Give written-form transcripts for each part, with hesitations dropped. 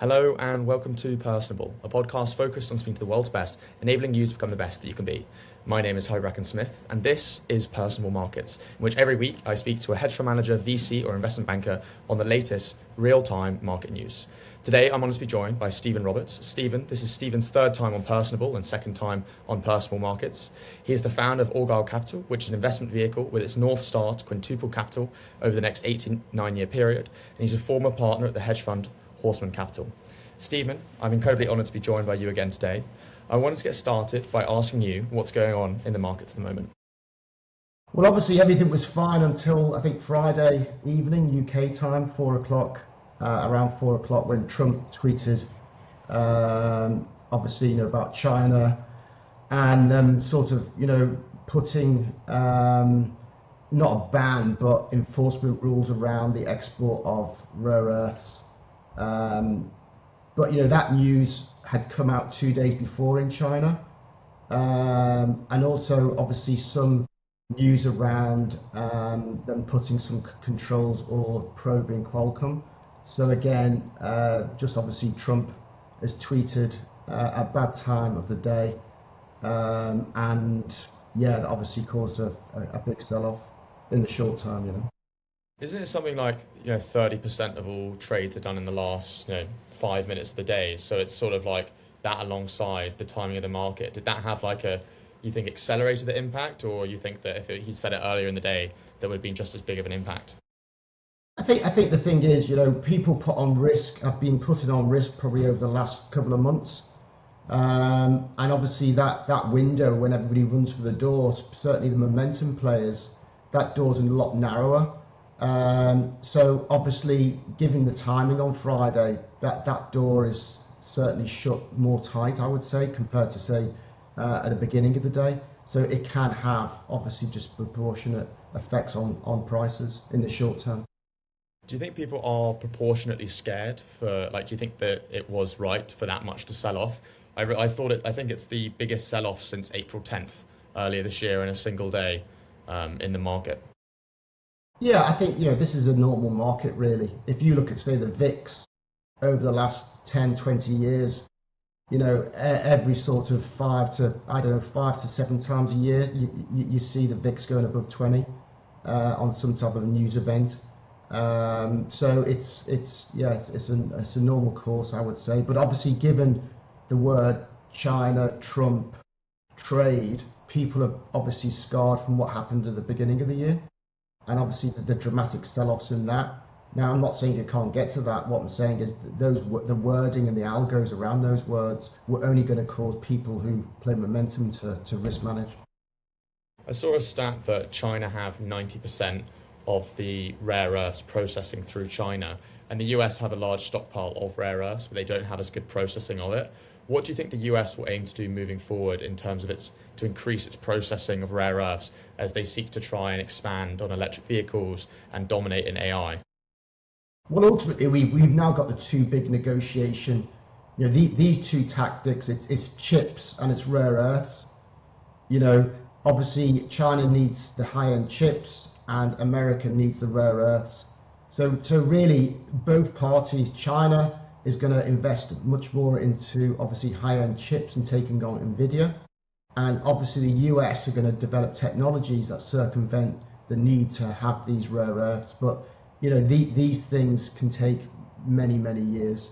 Hello and welcome to Personable, a podcast focused on speaking to the world's best, enabling you to become the best that you can be. My name is HarveyBracken-Smith, and this is Personable Markets, in which every week I speak to a hedge fund manager, VC, or investment banker on the latest real-time market news. Today, I'm honoured to be joined by Stephen Roberts. Stephen, this is Stephen's third time on Personable and second time on Personable Markets. He is the founder of Orgueil Capital, which is an investment vehicle with its North Star to quintuple capital over the next 8 to 9 year period, and he's a former partner at the hedge fund Horseman Capital. Stephen, I'm incredibly honoured to be joined by you again today. I wanted to get started by asking you what's going on in the markets at the moment. Well, obviously everything was fine until I think Friday evening UK time, 4 o'clock, around 4 o'clock when Trump tweeted, obviously, about China and putting not a ban but enforcement rules around the export of rare earths. But that news had come out 2 days before in China, and also obviously some news around them putting some controls or probing Qualcomm. So again, just obviously Trump has tweeted a bad time of the day, and that obviously caused a big sell-off in the short term. Isn't it something like 30% of all trades are done in the last 5 minutes of the day? So it's sort of like that alongside the timing of the market. Did that have you think accelerated the impact, or you think that if he'd said it earlier in the day, that would have been just as big of an impact? I think the thing is, people have been putting on risk probably over the last couple of months, and obviously that window when everybody runs for the doors, certainly the momentum players, that door's a lot narrower. So obviously, given the timing on Friday, that door is certainly shut more tight, I would say, compared to say at the beginning of the day. So it can have obviously disproportionate effects on prices in the short term. Do you think people are proportionately scared do you think that it was right for that much to sell off? I think it's the biggest sell-off since April 10th earlier this year in a single day in the market. Yeah, I think this is a normal market really. If you look at say the VIX over the last 10, 20 years, every sort of 5 to 7 times a year, you see the VIX going above 20 on some type of a news event. So it's a normal course, I would say. But obviously, given the word China, Trump, trade, people are obviously scarred from what happened at the beginning of the year. And obviously the dramatic sell-offs in that. Now, I'm not saying you can't get to that. What I'm saying is the wording and the algos around those words were only going to cause people who play momentum to risk manage. I saw a stat that China have 90% of the rare earths processing through China, and the US have a large stockpile of rare earths, but they don't have as good processing of it. What do you think the US will aim to do moving forward in terms of to increase its processing of rare earths as they seek to try and expand on electric vehicles and dominate in AI? Well, ultimately, we've now got the two big negotiation. These two tactics. It's chips and it's rare earths. Obviously China needs the high-end chips and America needs the rare earths. So really, both parties, China is going to invest much more into obviously high-end chips and taking on Nvidia, and obviously the US are going to develop technologies that circumvent the need to have these rare earths. But these things can take many years,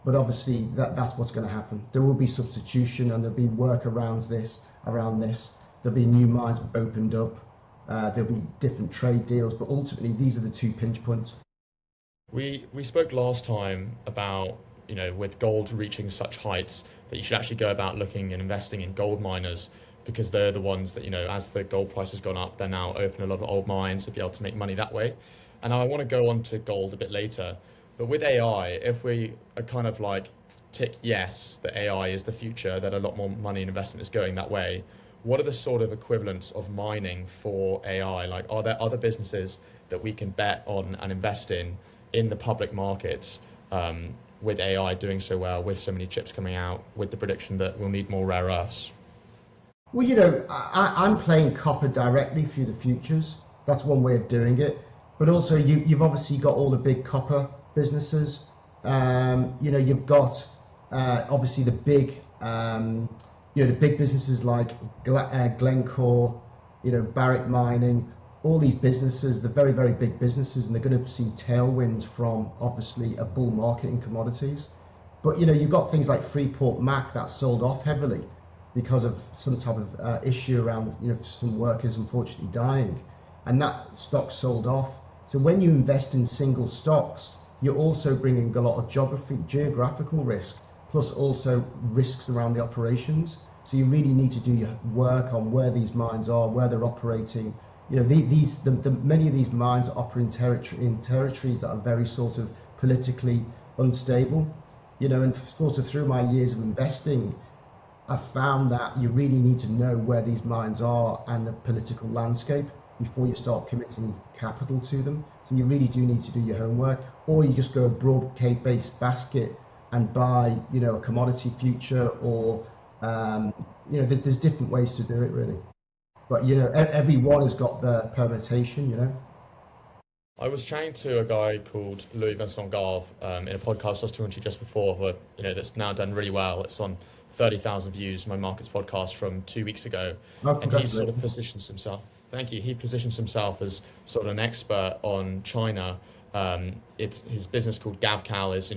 but obviously that's what's going to happen. There will be substitution and there'll be workarounds around this. There'll be new mines opened up, there'll be different trade deals, but ultimately these are the two pinch points. We spoke last time about, with gold reaching such heights that you should actually go about looking and investing in gold miners, because they're the ones that, as the gold price has gone up, they're now open a lot of old mines to be able to make money that way. And I want to go on to gold a bit later. But with AI, if we are kind of tick yes, that AI is the future, that a lot more money and investment is going that way, what are the sort of equivalents of mining for AI? Are there other businesses that we can bet on and invest in the public markets with AI doing so well, with so many chips coming out, with the prediction that we'll need more rare earths? Well, I'm playing copper directly through the futures. That's one way of doing it. But also you've obviously got all the big copper businesses You've got obviously the big, the big businesses like Glencore, Barrick Mining, all these businesses, the very, very big businesses, and they're going to see tailwinds from obviously a bull market in commodities. But you've got things like Freeport Mac that sold off heavily because of some type of issue around some workers unfortunately dying, and that stock sold off. So when you invest in single stocks, you're also bringing a lot of geographical risk, plus also risks around the operations. So you really need to do your work on where these mines are, where they're operating. Many of these mines are operating in territories that are very sort of politically unstable. And sort of through my years of investing, I found that you really need to know where these mines are and the political landscape before you start committing capital to them. So you really do need to do your homework, or you just go a broad-based basket and buy, a commodity future, or there's different ways to do it really. But every one has got the permutation. I was chatting to a guy called Louis Vincent Garve in a podcast I was talking to just before, that's now done really well. It's on 30,000 views, my markets podcast from 2 weeks ago. Oh, And he sort of positions himself, thank you, he positions himself as sort of an expert on China. It's his business called GavCal is,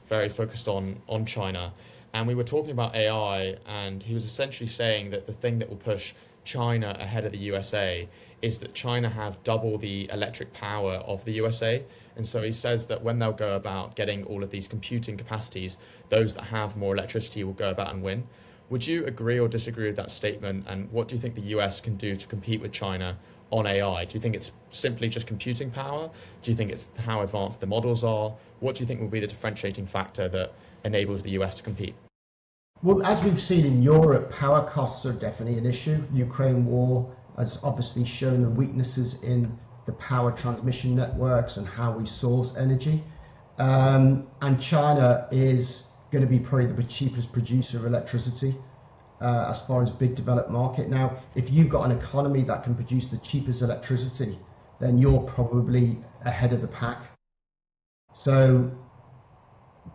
very focused on China. And we were talking about AI, and he was essentially saying that the thing that will push China ahead of the USA is that China have double the electric power of the USA. And so he says that when they'll go about getting all of these computing capacities, those that have more electricity will go about and win. Would you agree or disagree with that statement? And what do you think the US can do to compete with China on AI? Do you think it's simply just computing power? Do you think it's how advanced the models are? What do you think will be the differentiating factor that enables the US to compete? Well, as we've seen in Europe, power costs are definitely an issue. Ukraine war has obviously shown the weaknesses in the power transmission networks and how we source energy. And China is going to be probably the cheapest producer of electricity as far as big developed market. Now, if you've got an economy that can produce the cheapest electricity, then you're probably ahead of the pack. So,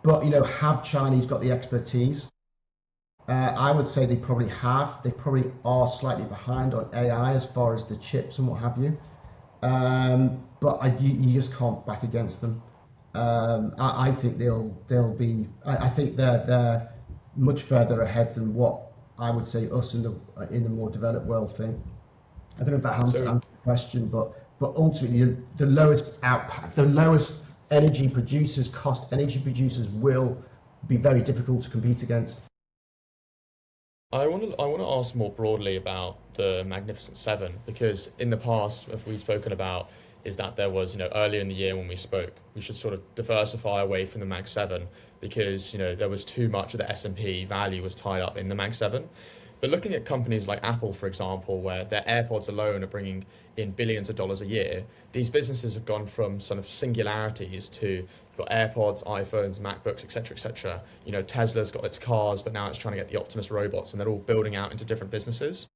but have Chinese got the expertise? I would say they probably have. They probably are slightly behind on AI as far as the chips and what have you. But you just can't back against them. I think they'll be. I think they're much further ahead than what I would say us in the more developed world think. I don't know if that answers the question, but ultimately the lowest energy producers, cost energy producers, will be very difficult to compete against. I want to ask more broadly about the Magnificent Seven, because in the past, if we've spoken about, is that there was, earlier in the year when we spoke, we should sort of diversify away from the Mag 7 because, there was too much of the S&P value was tied up in the Mag 7. But looking at companies like Apple, for example, where their AirPods alone are bringing in billions of dollars a year, these businesses have gone from sort of singularities to you've got AirPods, iPhones, MacBooks, etc., etc. Tesla's got its cars, but now it's trying to get the Optimus robots, and they're all building out into different businesses.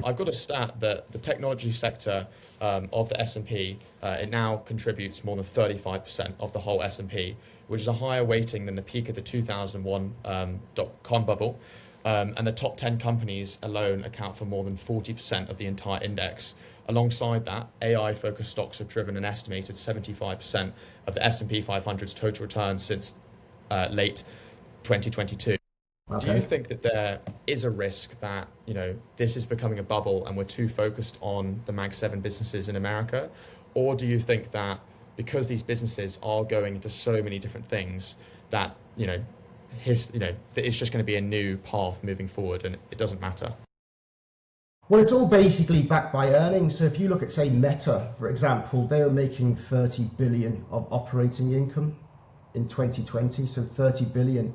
I've got a stat that the technology sector of the S&P, it now contributes more than 35% of the whole S&P, which is a higher weighting than the peak of the 2001 dot-com bubble. And the top 10 companies alone account for more than 40% of the entire index. Alongside that, AI-focused stocks have driven an estimated 75% of the S&P 500's total return since late 2022. Okay. Do you think that there is a risk that, this is becoming a bubble and we're too focused on the Mag 7 businesses in America? Or do you think that because these businesses are going into so many different things that, that it's just going to be a new path moving forward and it doesn't matter? Well, it's all basically backed by earnings. So if you look at, say, Meta, for example, they were making 30 billion of operating income in 2020. So 30 billion.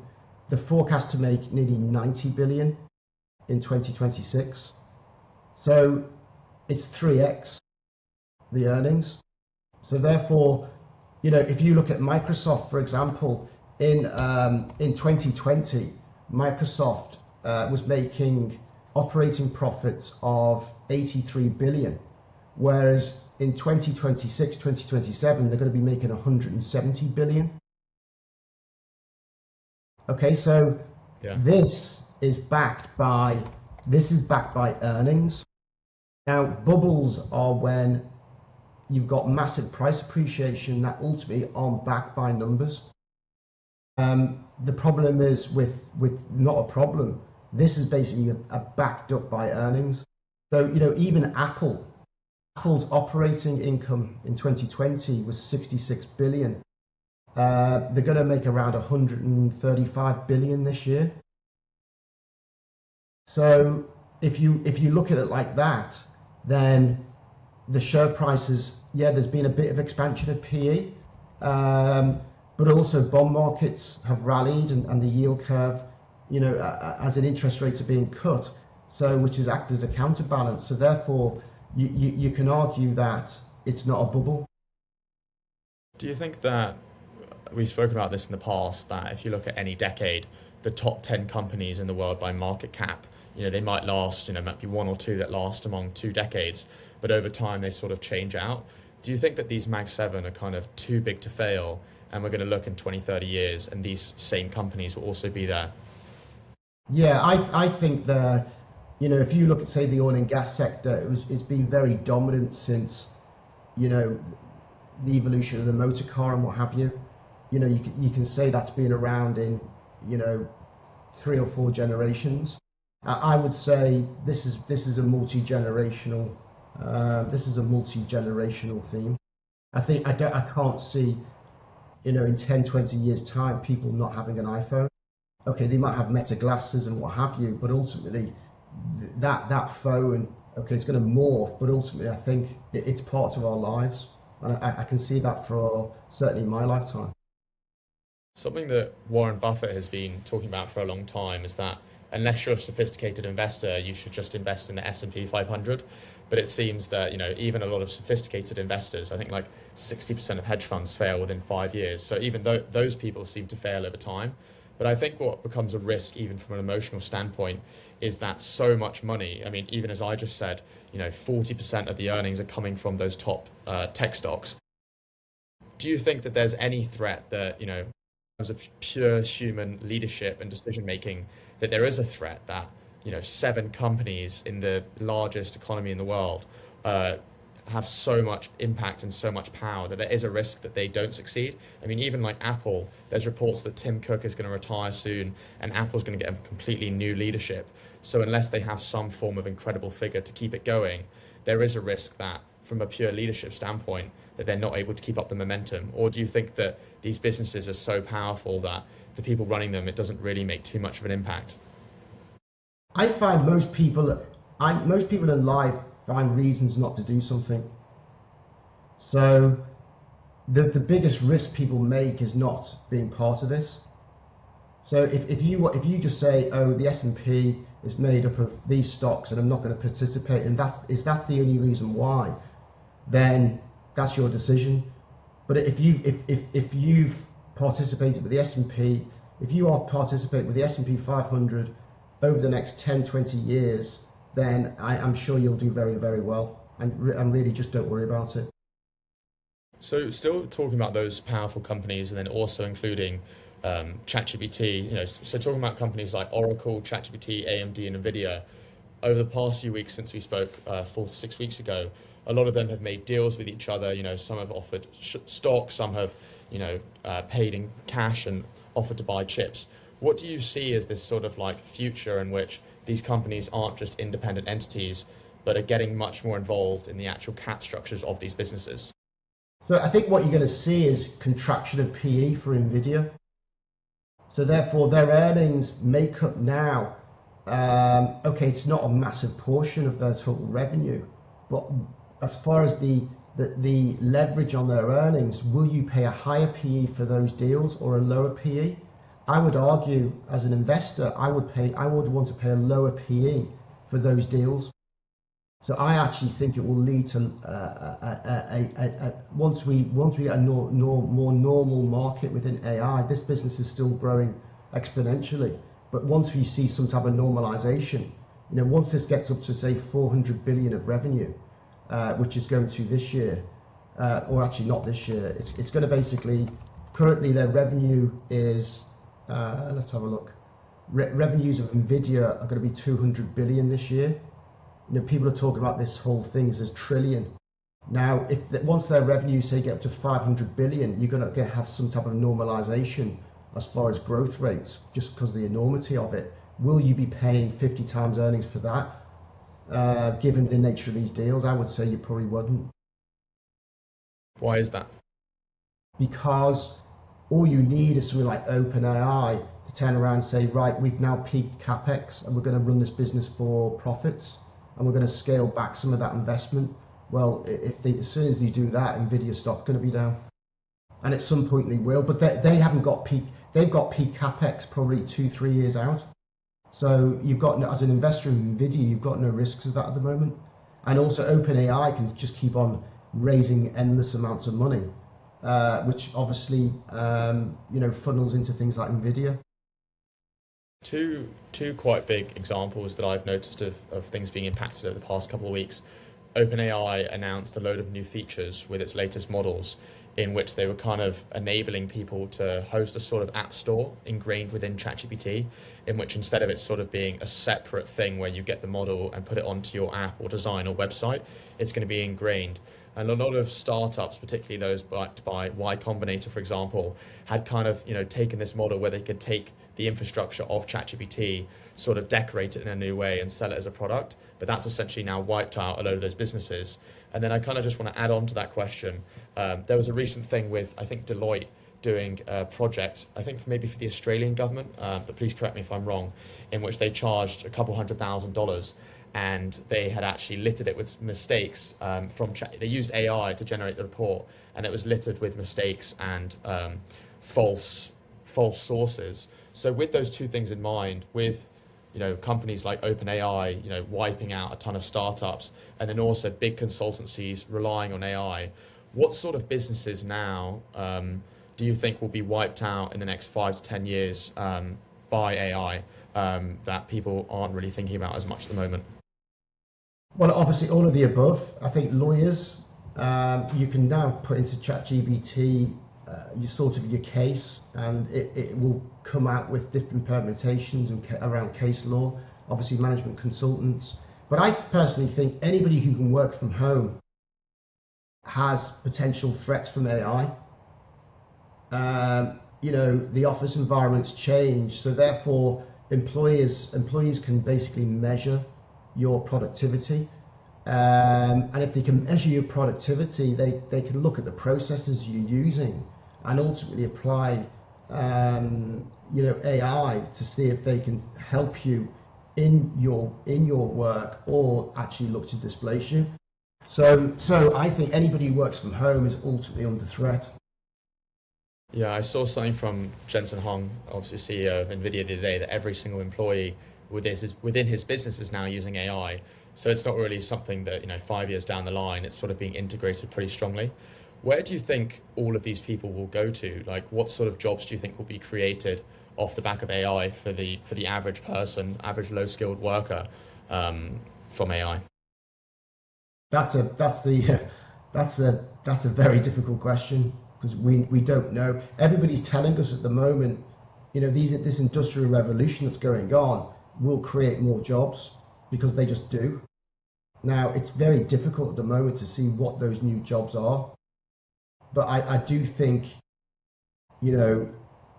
The forecast to make nearly 90 billion in 2026. So it's 3x the earnings. So therefore, if you look at Microsoft, for example, in 2020, Microsoft was making operating profits of 83 billion, whereas in 2026, 2027, they're going to be making 170 billion. Okay, so Yeah. this is backed by earnings. Now, bubbles are when you've got massive price appreciation that ultimately aren't backed by numbers. The problem is with not a problem. This is basically a backed up by earnings. So, even Apple's operating income in 2020 was 66 billion. They're going to make around 135 billion this year. So if you look at it like that, then the share prices, yeah, there's been a bit of expansion of PE, but also bond markets have rallied and the yield curve, as an interest rates are being cut, so which has acted as a counterbalance. So therefore, you can argue that it's not a bubble. Do you think that we've spoken about this in the past, that if you look at any decade, the top 10 companies in the world by market cap, they might last, might be one or two that last among 2 decades, but over time they sort of change out. Do you think that these Mag 7 are kind of too big to fail, and we're going to look in 20, 30 years and these same companies will also be there? Yeah, I think that, if you look at, say, the oil and gas sector, it's been very dominant since, the evolution of the motor car and what have you. You can say that's been around in, 3 or 4 generations. I would say this is a multi-generational theme. I can't see, in 10, 20 years time, people not having an iPhone. Okay, they might have Meta glasses and what have you, but ultimately that phone, okay, it's going to morph, but ultimately I think it's part of our lives. And I can see that for certainly my lifetime. Something that Warren Buffett has been talking about for a long time is that unless you're a sophisticated investor, you should just invest in the S&P 500. But it seems that, even a lot of sophisticated investors, I think like 60% of hedge funds fail within 5 years. So even though those people seem to fail over time. But I think what becomes a risk, even from an emotional standpoint, is that so much money, I mean, even as I just said, 40% of the earnings are coming from those top tech stocks. Do you think that there's any threat that, in terms of pure human leadership and decision making, that there is a threat that 7 companies in the largest economy in the world have so much impact and so much power that there is a risk that they don't succeed? I mean, even like Apple, there's reports that Tim Cook is going to retire soon and Apple's going to get a completely new leadership. So unless they have some form of incredible figure to keep it going, there is a risk that from a pure leadership standpoint, that they're not able to keep up the momentum? Or do you think that these businesses are so powerful that the people running them, it doesn't really make too much of an impact? I find most people in life find reasons not to do something. So the biggest risk people make is not being part of this. So if you just say, oh, the S&P is made up of these stocks and I'm not going to participate, and that's the only reason why, then that's your decision. But if you've participated with the S&P, if you are participating with the S&P 500 over the next 10, 20 years, then I'm sure you'll do very, very well. And really just don't worry about it. So still talking about those powerful companies and then also including ChatGPT, so talking about companies like Oracle, ChatGPT, AMD and Nvidia, over the past few weeks since we spoke 4 to 6 weeks ago, a lot of them have made deals with each other. Some have offered stock, some have, paid in cash and offered to buy chips. What do you see as this sort of like future in which these companies aren't just independent entities, but are getting much more involved in the actual cap structures of these businesses? So I think what you're going to see is contraction of PE for Nvidia. So therefore their earnings make up now, okay, it's not a massive portion of their total revenue, but as far as the leverage on their earnings, will you pay a higher PE for those deals or a lower PE? I would argue, as an investor, I would want to pay a lower PE for those deals. So I actually think it will lead to once we get a more normal market within AI. This business is still growing exponentially, but once we see some type of normalization, once this gets up to say 400 billion of revenue, which is going to this year, or actually not this year, it's going to basically, currently their revenue is Let's have a look. Revenues of Nvidia are going to be 200 billion this year. People are talking about this whole thing as a trillion. Now, if once their revenues say get up to 500 billion, you're going to have some type of normalization as far as growth rates, just because of the enormity of it. Will you be paying 50 times earnings for that? Given the nature of these deals, I would say you probably wouldn't. Why is that? Because all you need is something like OpenAI to turn around and say, right, we've now peaked capex and we're going to run this business for profits and we're going to scale back some of that investment. Well, as soon as they do that, Nvidia stock going to be down, and at some point they will. But they haven't got peak. They've got peak capex probably 2-3 years out. So you've got, as an investor in Nvidia, you've got no risks of that at the moment. And also OpenAI can just keep on raising endless amounts of money, which obviously funnels into things like Nvidia. Two quite big examples that I've noticed of things being impacted over the past couple of weeks. OpenAI announced a load of new features with its latest models, in which they were kind of enabling people to host a sort of app store ingrained within ChatGPT, in which instead of it sort of being a separate thing where you get the model and put it onto your app or design or website, it's going to be ingrained. And a lot of startups, particularly those backed by Y Combinator, for example, had kind of taken this model where they could take the infrastructure of ChatGPT, sort of decorate it in a new way and sell it as a product. But that's essentially now wiped out a load of those businesses. And then I kind of just want to add on to that question. There was a recent thing with, I think, Deloitte doing a project, I think maybe for the Australian government, but please correct me if I'm wrong, in which they charged a couple $100,000, and they had actually littered it with mistakes from chat. They used AI to generate the report, and it was littered with mistakes and false sources. So with those two things in mind, with companies like OpenAI, wiping out a ton of startups, and then also big consultancies relying on AI, what sort of businesses now do you think will be wiped out in the next 5 to 10 years by AI that people aren't really thinking about as much at the moment? Well, obviously all of the above. I think lawyers, you can now put into ChatGPT your case, and it will come out with different permutations and around case law. Obviously management consultants. But I personally think anybody who can work from home has potential threats from AI. The office environment's changed, so therefore employees can basically measure your productivity. And if they can measure your productivity, they can look at the processes you're using and ultimately apply AI to see if they can help you in your work or actually look to displace you. So I think anybody who works from home is ultimately under threat. Yeah, I saw something from Jensen Huang, obviously CEO of Nvidia, the other day, that every single employee within his business is now using AI. So it's not really something that 5 years down the line, it's sort of being integrated pretty strongly. Where do you think all of these people will go to? Like, what sort of jobs do you think will be created off the back of AI for the average person, average low-skilled worker from AI? That's a very difficult question, because we don't know. Everybody's telling us at the moment, this industrial revolution that's going on will create more jobs, because they just do. Now, it's very difficult at the moment to see what those new jobs are. But I do think, the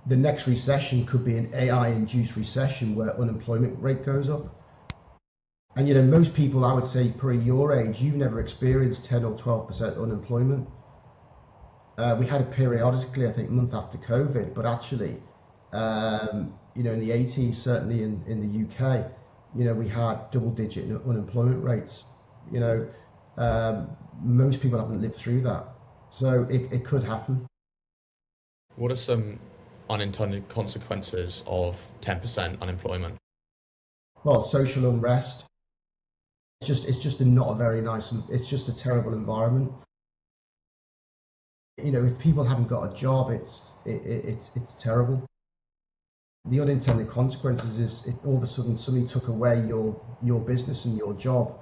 next recession could be an AI-induced recession where unemployment rate goes up. And most people, I would say, probably your age, you've never experienced 10 or 12% unemployment. We had it periodically, I think, month after COVID, but actually, in the 80s, certainly in the UK, we had double-digit unemployment rates. Most people haven't lived through that. So it could happen. What are some unintended consequences of 10% unemployment? Well, social unrest. It's just not a very nice. It's just a terrible environment. If people haven't got a job, it's terrible. The unintended consequences is if all of a sudden somebody took away your business and your job.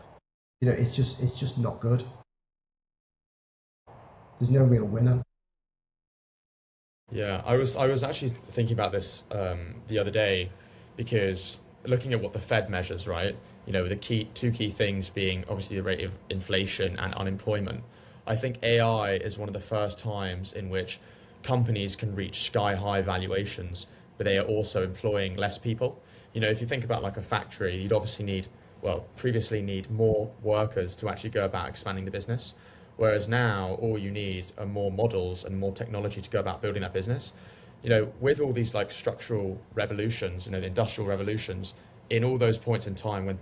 It's just not good. There's no real winner. Yeah, I was actually thinking about this the other day because looking at what the Fed measures, right? The two key things being obviously the rate of inflation and unemployment. I think AI is one of the first times in which companies can reach sky high valuations, but they are also employing less people. If you think about like a factory, you'd obviously previously need more workers to actually go about expanding the business. Whereas now, all you need are more models and more technology to go about building that business. With all these like structural revolutions, the industrial revolutions, in all those points in time when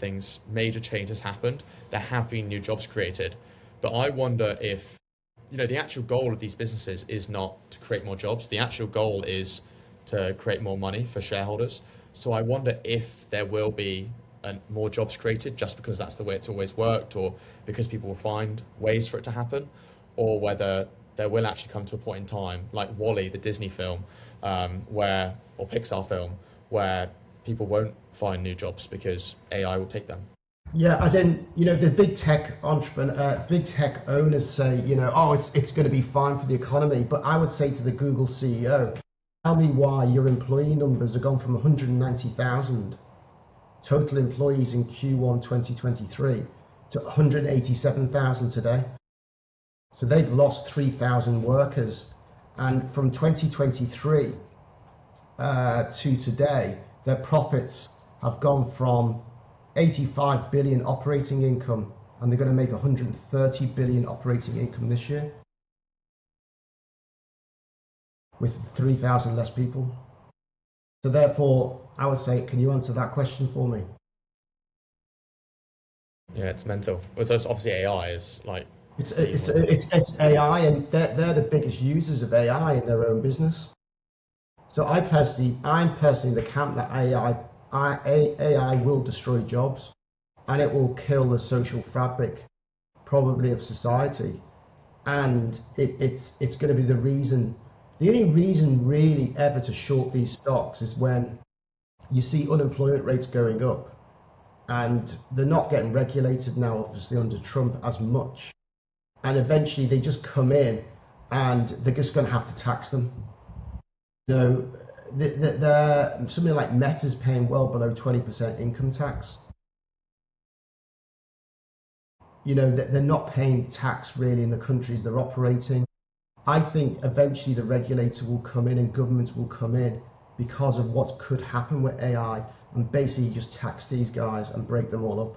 major changes happened, there have been new jobs created. But I wonder if, the actual goal of these businesses is not to create more jobs. The actual goal is to create more money for shareholders. So I wonder if there will be more jobs created just because that's the way it's always worked, or because people will find ways for it to happen, or whether there will actually come to a point in time, like Wall-E, the Disney film, or Pixar film, where people won't find new jobs because AI will take them. Yeah, as in, the big tech owners say, oh, it's going to be fine for the economy. But I would say to the Google CEO, tell me why your employee numbers have gone from 190,000 total employees in Q1 2023 to 187,000 today. So they've lost 3,000 workers. And from 2023 to today, their profits have gone from 85 billion operating income, and they're going to make 130 billion operating income this year with 3,000 less people. So therefore, I would say, can you answer that question for me? Yeah, it's mental. Well, so it's obviously AI is like It's AI, and they're the biggest users of AI in their own business. So I'm personally the camp that AI will destroy jobs, and it will kill the social fabric, probably, of society. And it's going to be the reason. The only reason really ever to short these stocks is when you see unemployment rates going up, and they're not getting regulated now, obviously under Trump, as much. And eventually they just come in, and they're just going to have to tax them. Something like Meta's paying well below 20% income tax. They're not paying tax really in the countries they're operating. I think eventually the regulator will come in and governments will come in because of what could happen with AI, and basically just tax these guys and break them all up.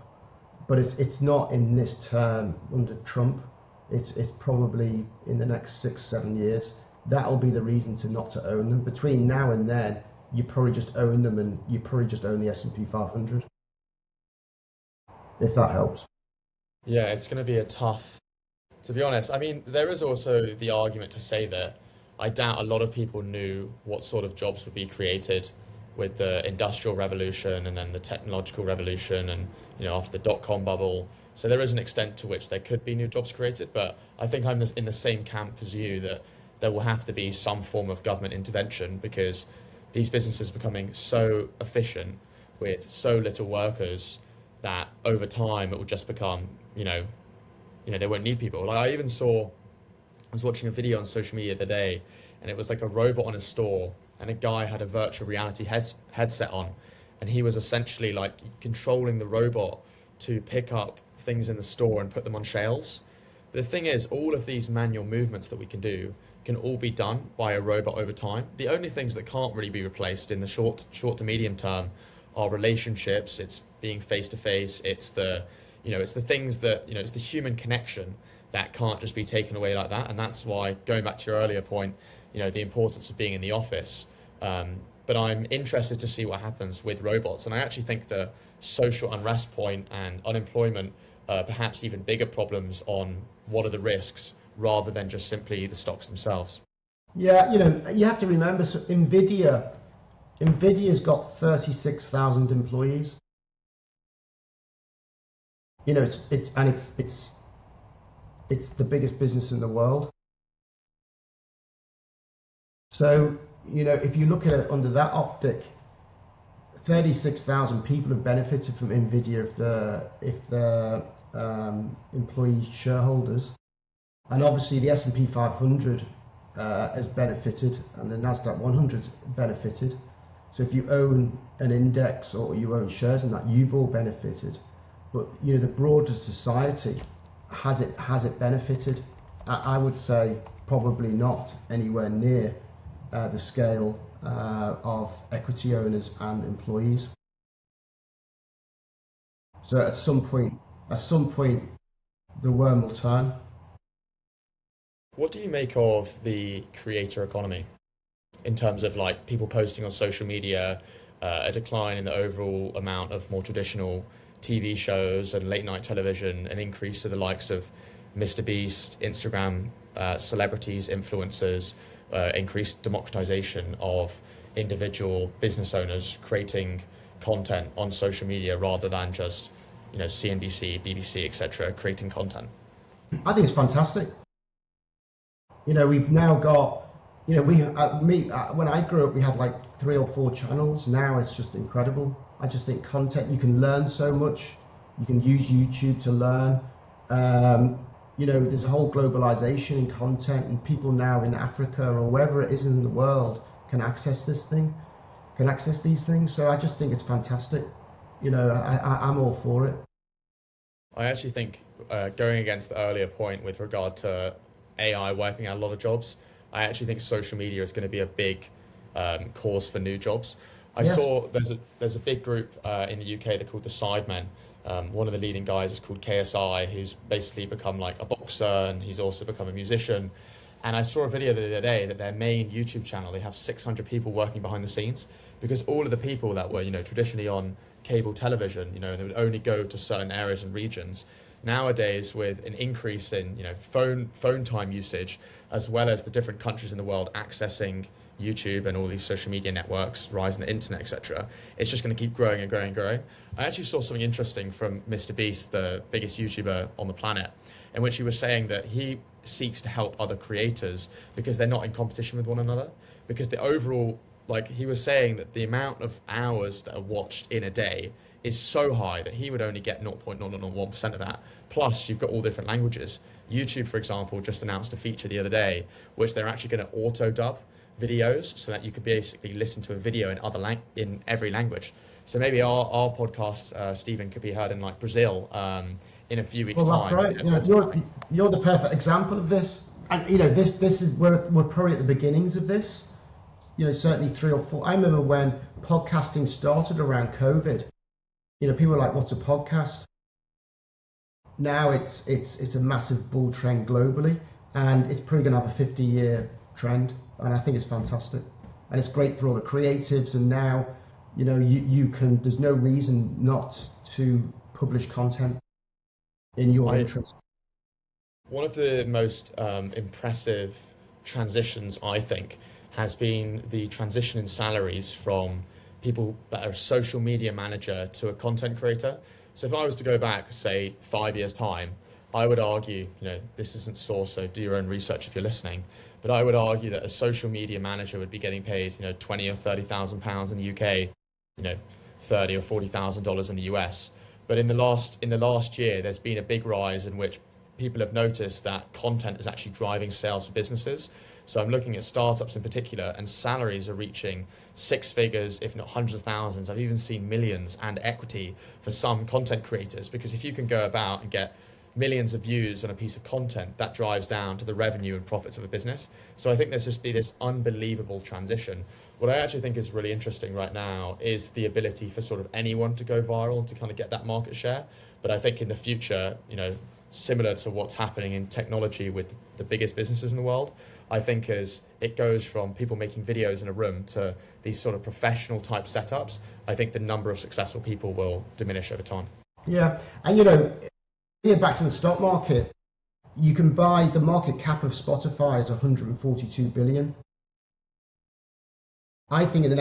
But it's not in this term under Trump. It's probably in the next 6-7 years. That'll be the reason not to own them. Between now and then, you probably just own them, and you probably just own the S&P 500, if that helps. Yeah, it's going to be to be honest. I mean, there is also the argument to say that I doubt a lot of people knew what sort of jobs would be created with the industrial revolution and then the technological revolution, and after the dot-com bubble. So there is an extent to which there could be new jobs created, but I think I'm in the same camp as you, that there will have to be some form of government intervention, because these businesses are becoming so efficient with so little workers that over time it will just become, they won't need people. Like I was watching a video on social media the other day, and it was like a robot on a store, and a guy had a virtual reality headset on, and he was essentially like controlling the robot to pick up things in the store and put them on shelves. The thing is, all of these manual movements that we can do can all be done by a robot over time. The only things that can't really be replaced in the short to medium term are relationships. It's being face to face. It's it's the things that, it's the human connection that can't just be taken away like that. And that's why, going back to your earlier point, the importance of being in the office. But I'm interested to see what happens with robots. And I actually think the social unrest point and unemployment, perhaps even bigger problems on what are the risks, rather than just simply the stocks themselves. Yeah, you have to remember, so Nvidia's got 36,000 employees. It's the biggest business in the world. So, if you look at it under that optic, 36,000 people have benefited from Nvidia if they're employee shareholders. And obviously the S&P 500 has benefited, and the Nasdaq 100 benefited. So if you own an index or you own shares in that, you've all benefited. But the broader society, has it benefited? I would say probably not anywhere near the scale of equity owners and employees. So at some point, the worm will turn. What do you make of the creator economy in terms of like people posting on social media, a decline in the overall amount of more traditional TV shows and late night television, an increase to the likes of Mr. Beast, Instagram, celebrities, influencers, increased democratization of individual business owners creating content on social media rather than just CNBC, BBC, etc. creating content? I think it's fantastic. We've now got, when I grew up, we had like 3 or 4 channels. Now it's just incredible. I just think content, you can learn so much. You can use YouTube to learn. There's a whole globalization in content, and people now in Africa or wherever it is in the world can access these things. So I just think it's fantastic. I'm all for it. I actually think, going against the earlier point with regard to AI wiping out a lot of jobs, I actually think social media is going to be a big cause for new jobs. I saw there's a big group in the UK, they're called the Sidemen. One of the leading guys is called KSI, who's basically become like a boxer, and he's also become a musician. And I saw a video the other day that their main YouTube channel, they have 600 people working behind the scenes, because all of the people that were traditionally on cable television, they would only go to certain areas and regions. Nowadays, with an increase in phone time usage, as well as the different countries in the world accessing YouTube and all these social media networks, rise in the internet, etc., it's just going to keep growing and growing and growing. I actually saw something interesting from Mr. Beast, the biggest YouTuber on the planet, in which he was saying that he seeks to help other creators because they're not in competition with one another. Because the overall, he was saying that the amount of hours that are watched in a day is so high that he would only get 0.001% of that. Plus, you've got all different languages. YouTube, for example, just announced a feature the other day, which they're actually going to auto-dub videos so that you can basically listen to a video in every language. So maybe our podcast, Stephen, could be heard in Brazil in a few weeks' time. Well, that's right. You're the perfect example of this. And this is we're probably at the beginnings of this. Certainly 3 or 4. I remember when podcasting started around COVID. People were like, "What's a podcast?" Now it's a massive bull trend globally, and it's probably going to have a 50-year trend, and I think it's fantastic, and it's great for all the creatives. And now, you can. There's no reason not to publish content in your interest. One of the most impressive transitions, I think, has been the transition in salaries from people that are a social media manager to a content creator. So if I was to go back, say 5 years time, I would argue, this isn't source, so do your own research if you're listening, but I would argue that a social media manager would be getting paid, 20 or 30,000 pounds in the UK, 30 or 40,000 dollars in the US. But in the last year, there's been a big rise in which people have noticed that content is actually driving sales for businesses. So I'm looking at startups in particular, and salaries are reaching 6 figures, if not hundreds of thousands. I've even seen millions and equity for some content creators, because if you can go about and get millions of views on a piece of content, that drives down to the revenue and profits of a business. So I think there's just been this unbelievable transition. What I actually think is really interesting right now is the ability for sort of anyone to go viral to kind of get that market share. But I think in the future, similar to what's happening in technology with the biggest businesses in the world, I think as it goes from people making videos in a room to these sort of professional type setups, I think the number of successful people will diminish over time. Yeah, and back to the stock market, you can buy the market cap of Spotify is 142 billion. I think in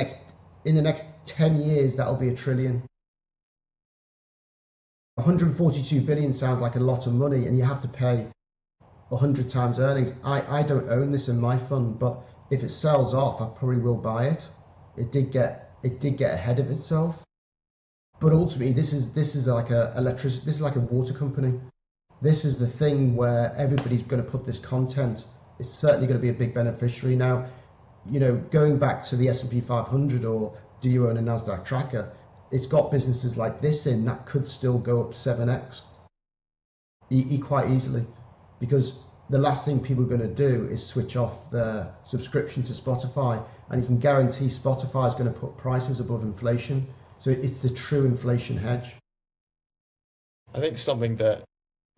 the next 10 years that'll be $1 trillion. 142 billion sounds like a lot of money, and you have to pay 100 times earnings. I don't own this in my fund, but if it sells off, I probably will buy it. It did get ahead of itself, but ultimately this is like this is like a water company. This is the thing where everybody's going to put this content it's certainly going to be a big beneficiary. Now, going back to the S&P 500, or do you own a NASDAQ tracker? It's got businesses like this in that could still go up 7x quite easily, because the last thing people are going to do is switch off their subscription to Spotify, and you can guarantee Spotify is going to put prices above inflation. So it's the true inflation hedge. I think something that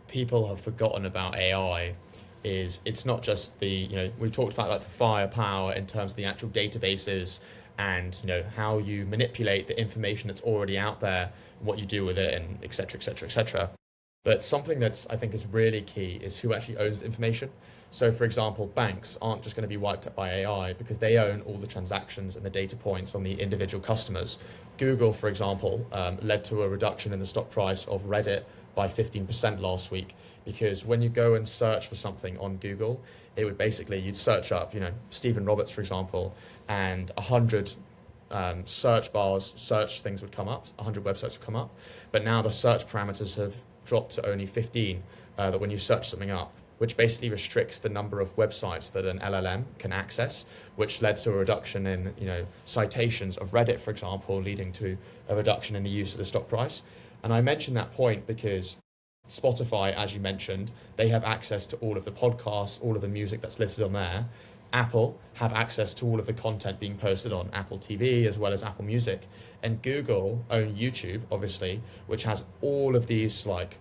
people have forgotten about AI is it's not just we talked about like the firepower in terms of the actual databases and how you manipulate the information that's already out there, what you do with it, and et cetera, et cetera, et cetera. But something that's I think is really key is who actually owns the information. So, for example, banks aren't just going to be wiped out by AI because they own all the transactions and the data points on the individual customers. Google, for example, led to a reduction in the stock price of Reddit by 15% last week, because when you go and search for something on Google, it would basically, you'd search up, Stephen Roberts, for example, and 100 search things would come up, 100 websites would come up. But now the search parameters have dropped to only 15, that when you search something up, which basically restricts the number of websites that an LLM can access, which led to a reduction in citations of Reddit, for example, leading to a reduction in the use of the stock price. And I mention that point because Spotify, as you mentioned, they have access to all of the podcasts, all of the music that's listed on there. Apple have access to all of the content being posted on Apple TV as well as Apple Music. And Google own YouTube, obviously, which has all of these like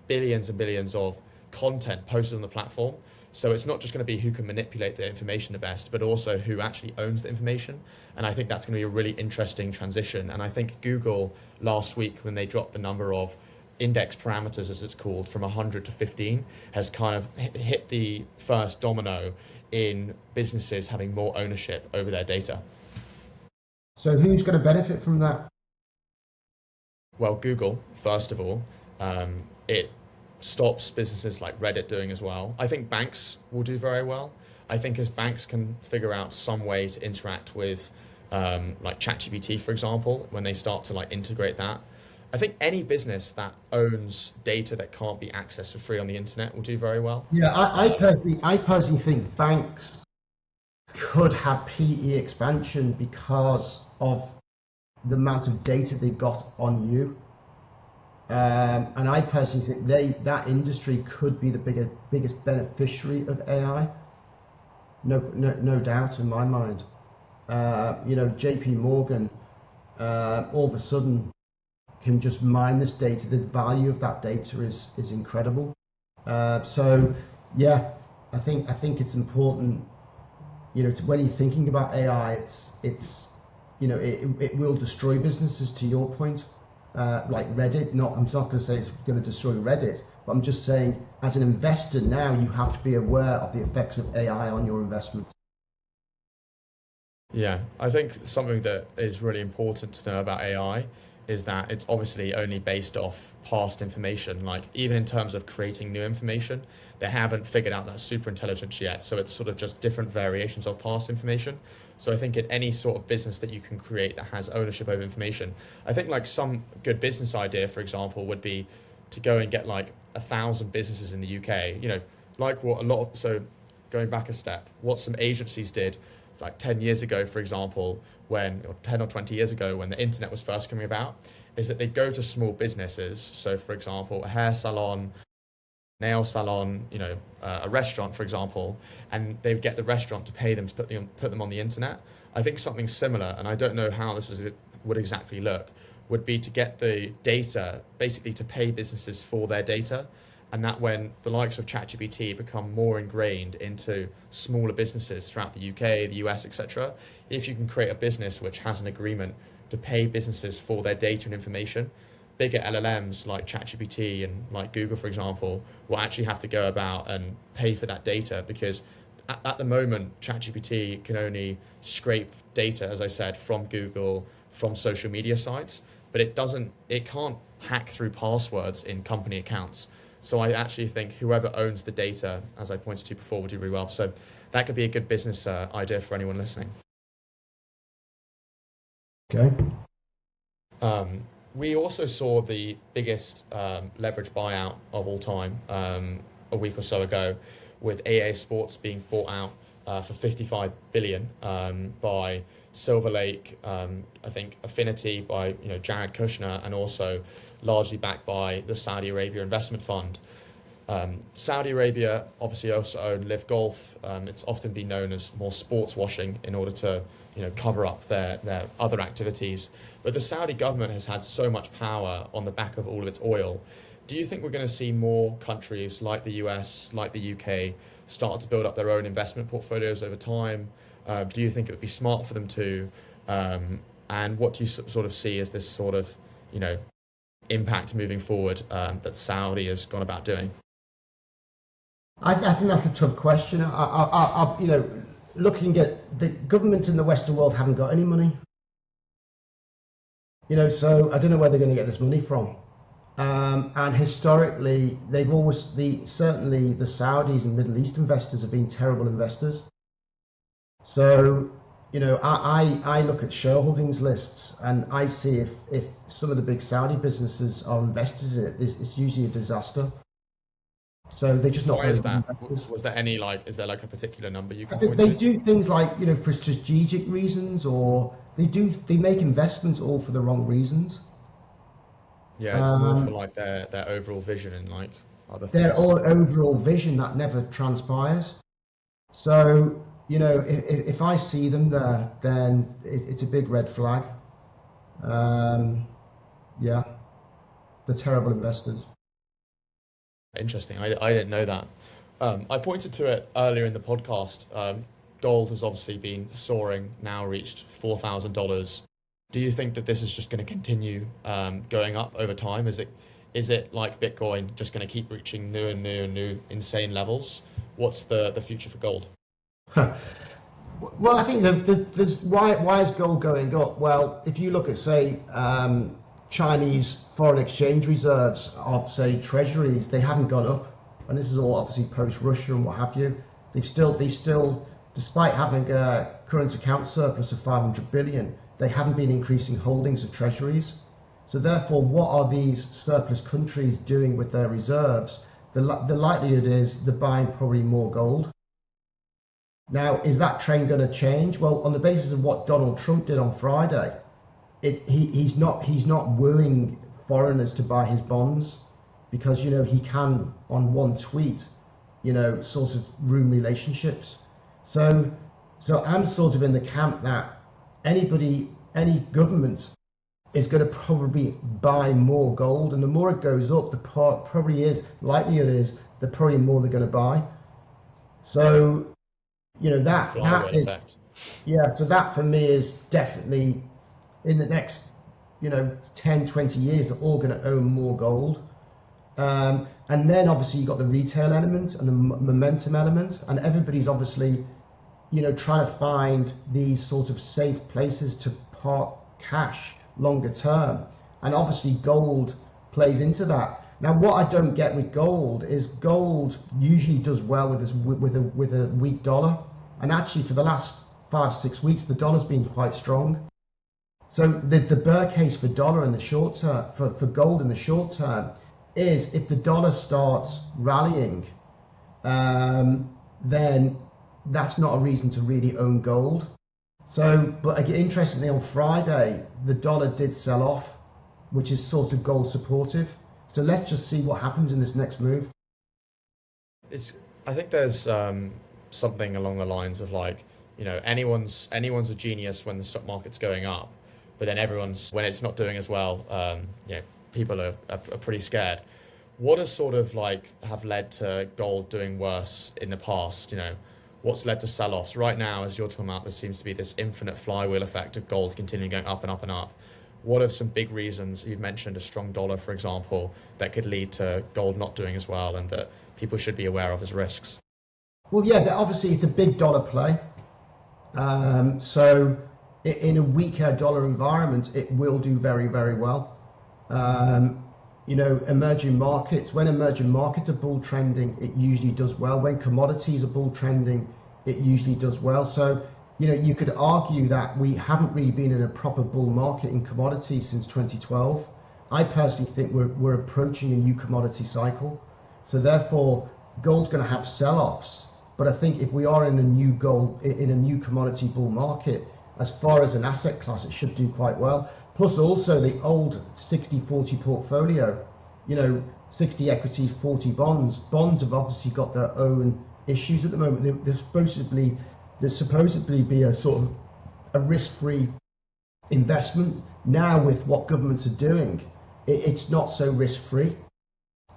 billions and billions of content posted on the platform. So it's not just going to be who can manipulate the information the best, but also who actually owns the information. And I think that's going to be a really interesting transition. And I think Google last week, when they dropped the number of index parameters, as it's called, from 100 to 15, has kind of hit the first domino in businesses having more ownership over their data. So who's going to benefit from that? Well, Google, first of all. It stops businesses like Reddit doing as well. I think banks will do very well. I think as banks can figure out some way to interact with like ChatGPT, for example, when they start to like integrate that, I think any business that owns data that can't be accessed for free on the internet will do very well. Yeah, I personally think banks could have PE expansion because of the amount of data they've got on you. And I personally think that industry could be the biggest beneficiary of AI. No doubt in my mind. JP Morgan all of a sudden can just mine this data. The value of that data is incredible. So yeah, I think it's important. When you're thinking about AI, it's it will destroy businesses. To your point. Like Reddit, I'm not going to say it's going to destroy Reddit, but I'm just saying as an investor now, you have to be aware of the effects of AI on your investment. Yeah, I think something that is really important to know about AI is that it's obviously only based off past information. Like even in terms of creating new information, they haven't figured out that super intelligence yet. So it's sort of just different variations of past information. So I think in any sort of business that you can create that has ownership over information, I think like some good business idea, for example, would be to go and get like 1,000 businesses in the UK, like what a lot of, so going back a step, what some agencies did like 10 years ago, for example, or 10 or 20 years ago, when the internet was first coming about, is that they go to small businesses. So for example, a hair salon, nail salon, a restaurant, for example, and they would get the restaurant to pay them to put them on the internet. I think something similar, and I don't know how would exactly look, would be to get the data, basically to pay businesses for their data, and that when the likes of ChatGPT become more ingrained into smaller businesses throughout the UK, the US, etc., if you can create a business which has an agreement to pay businesses for their data and information, bigger LLMs like ChatGPT and like Google, for example, will actually have to go about and pay for that data, because at the moment, ChatGPT can only scrape data, as I said, from Google, from social media sites, but it can't hack through passwords in company accounts. So I actually think whoever owns the data, as I pointed to before, will do really well. So that could be a good business idea for anyone listening. Okay. We also saw the biggest leverage buyout of all time a week or so ago, with EA Sports being bought out for 55 billion by Silver Lake, I think Affinity by Jared Kushner, and also largely backed by the Saudi Arabia Investment Fund. Saudi Arabia obviously also own Live Golf. It's often been known as more sports washing in order to cover up their other activities. But the Saudi government has had so much power on the back of all of its oil. Do you think we're going to see more countries like the US, like the UK, start to build up their own investment portfolios over time? Do you think it would be smart for them to? And what do you sort of see as this sort of, impact moving forward that Saudi has gone about doing? I think that's a tough question. Looking at the governments in the Western world haven't got any money. So I don't know where they're going to get this money from. And historically, certainly the Saudis and Middle East investors have been terrible investors. So, I look at shareholdings lists and I see if some of the big Saudi businesses are invested in it, it's usually a disaster. So they're just not. Why is that? Was there any is there a particular number you can point they to? do things like, for strategic reasons, or they make investments all for the wrong reasons. Yeah, it's more for their overall vision and other things. Their overall vision that never transpires. So, if I see them there, then it's a big red flag. Yeah, they're terrible investors. Interesting. I didn't know that. I pointed to it earlier in the podcast. Gold has obviously been soaring, now reached $4,000. Do you think that this is just going to continue going up over time? Is it like Bitcoin, just going to keep reaching new and new insane levels? What's the future for gold? Well, I think there's why is gold going up? Well, if you look at, say, Chinese foreign exchange reserves of, say, treasuries, they haven't gone up, and this is all obviously post-Russia and what have you. They still, despite having a current account surplus of 500 billion, they haven't been increasing holdings of treasuries. So therefore, what are these surplus countries doing with their reserves? The likelihood is they're buying probably more gold. Now, is that trend going to change? Well, on the basis of what Donald Trump did on Friday, he's not wooing foreigners to buy his bonds, because he can, on one tweet, sort of ruin relationships. So I'm sort of in the camp that any government is going to probably buy more gold, and the more it goes up, the likelihood is the probably more they're going to buy. So that is effect. Yeah. So that for me is definitely in the next 10, 20 years, they're all going to own more gold. And then obviously you've got the retail element and the momentum element, and everybody's obviously trying to find these sort of safe places to park cash longer term, and obviously gold plays into that. Now, what I don't get with gold is gold usually does well with a weak dollar, and actually for the last 5-6 weeks the dollar's been quite strong. So the bear case for dollar in the short term, for gold in the short term, is if the dollar starts rallying, then that's not a reason to really own gold. So, but again, interestingly, on Friday, the dollar did sell off, which is sort of gold supportive. So let's just see what happens in this next move. I think there's something along the lines of anyone's a genius when the stock market's going up, but then when it's not doing as well, people are pretty scared. What has sort of have led to gold doing worse in the past? What's led to sell-offs? Right now, as you're talking about, there seems to be this infinite flywheel effect of gold continuing going up and up and up. What are some big reasons? You've mentioned a strong dollar, for example, that could lead to gold not doing as well, and that people should be aware of as risks. Well, yeah, obviously it's a big dollar play. So in a weaker dollar environment, it will do very, very well. Emerging markets, when emerging markets are bull trending, it usually does well. When commodities are bull trending, it usually does well. So, you could argue that we haven't really been in a proper bull market in commodities since 2012. I personally think we're approaching a new commodity cycle. So therefore, gold's going to have sell-offs. But I think if we are in a new commodity bull market, as far as an asset class, it should do quite well. Plus also the old 60-40 portfolio, 60 equities, 40 bonds. Bonds have obviously got their own issues at the moment. There's supposedly be a sort of a risk-free investment. Now with what governments are doing, it's not so risk-free.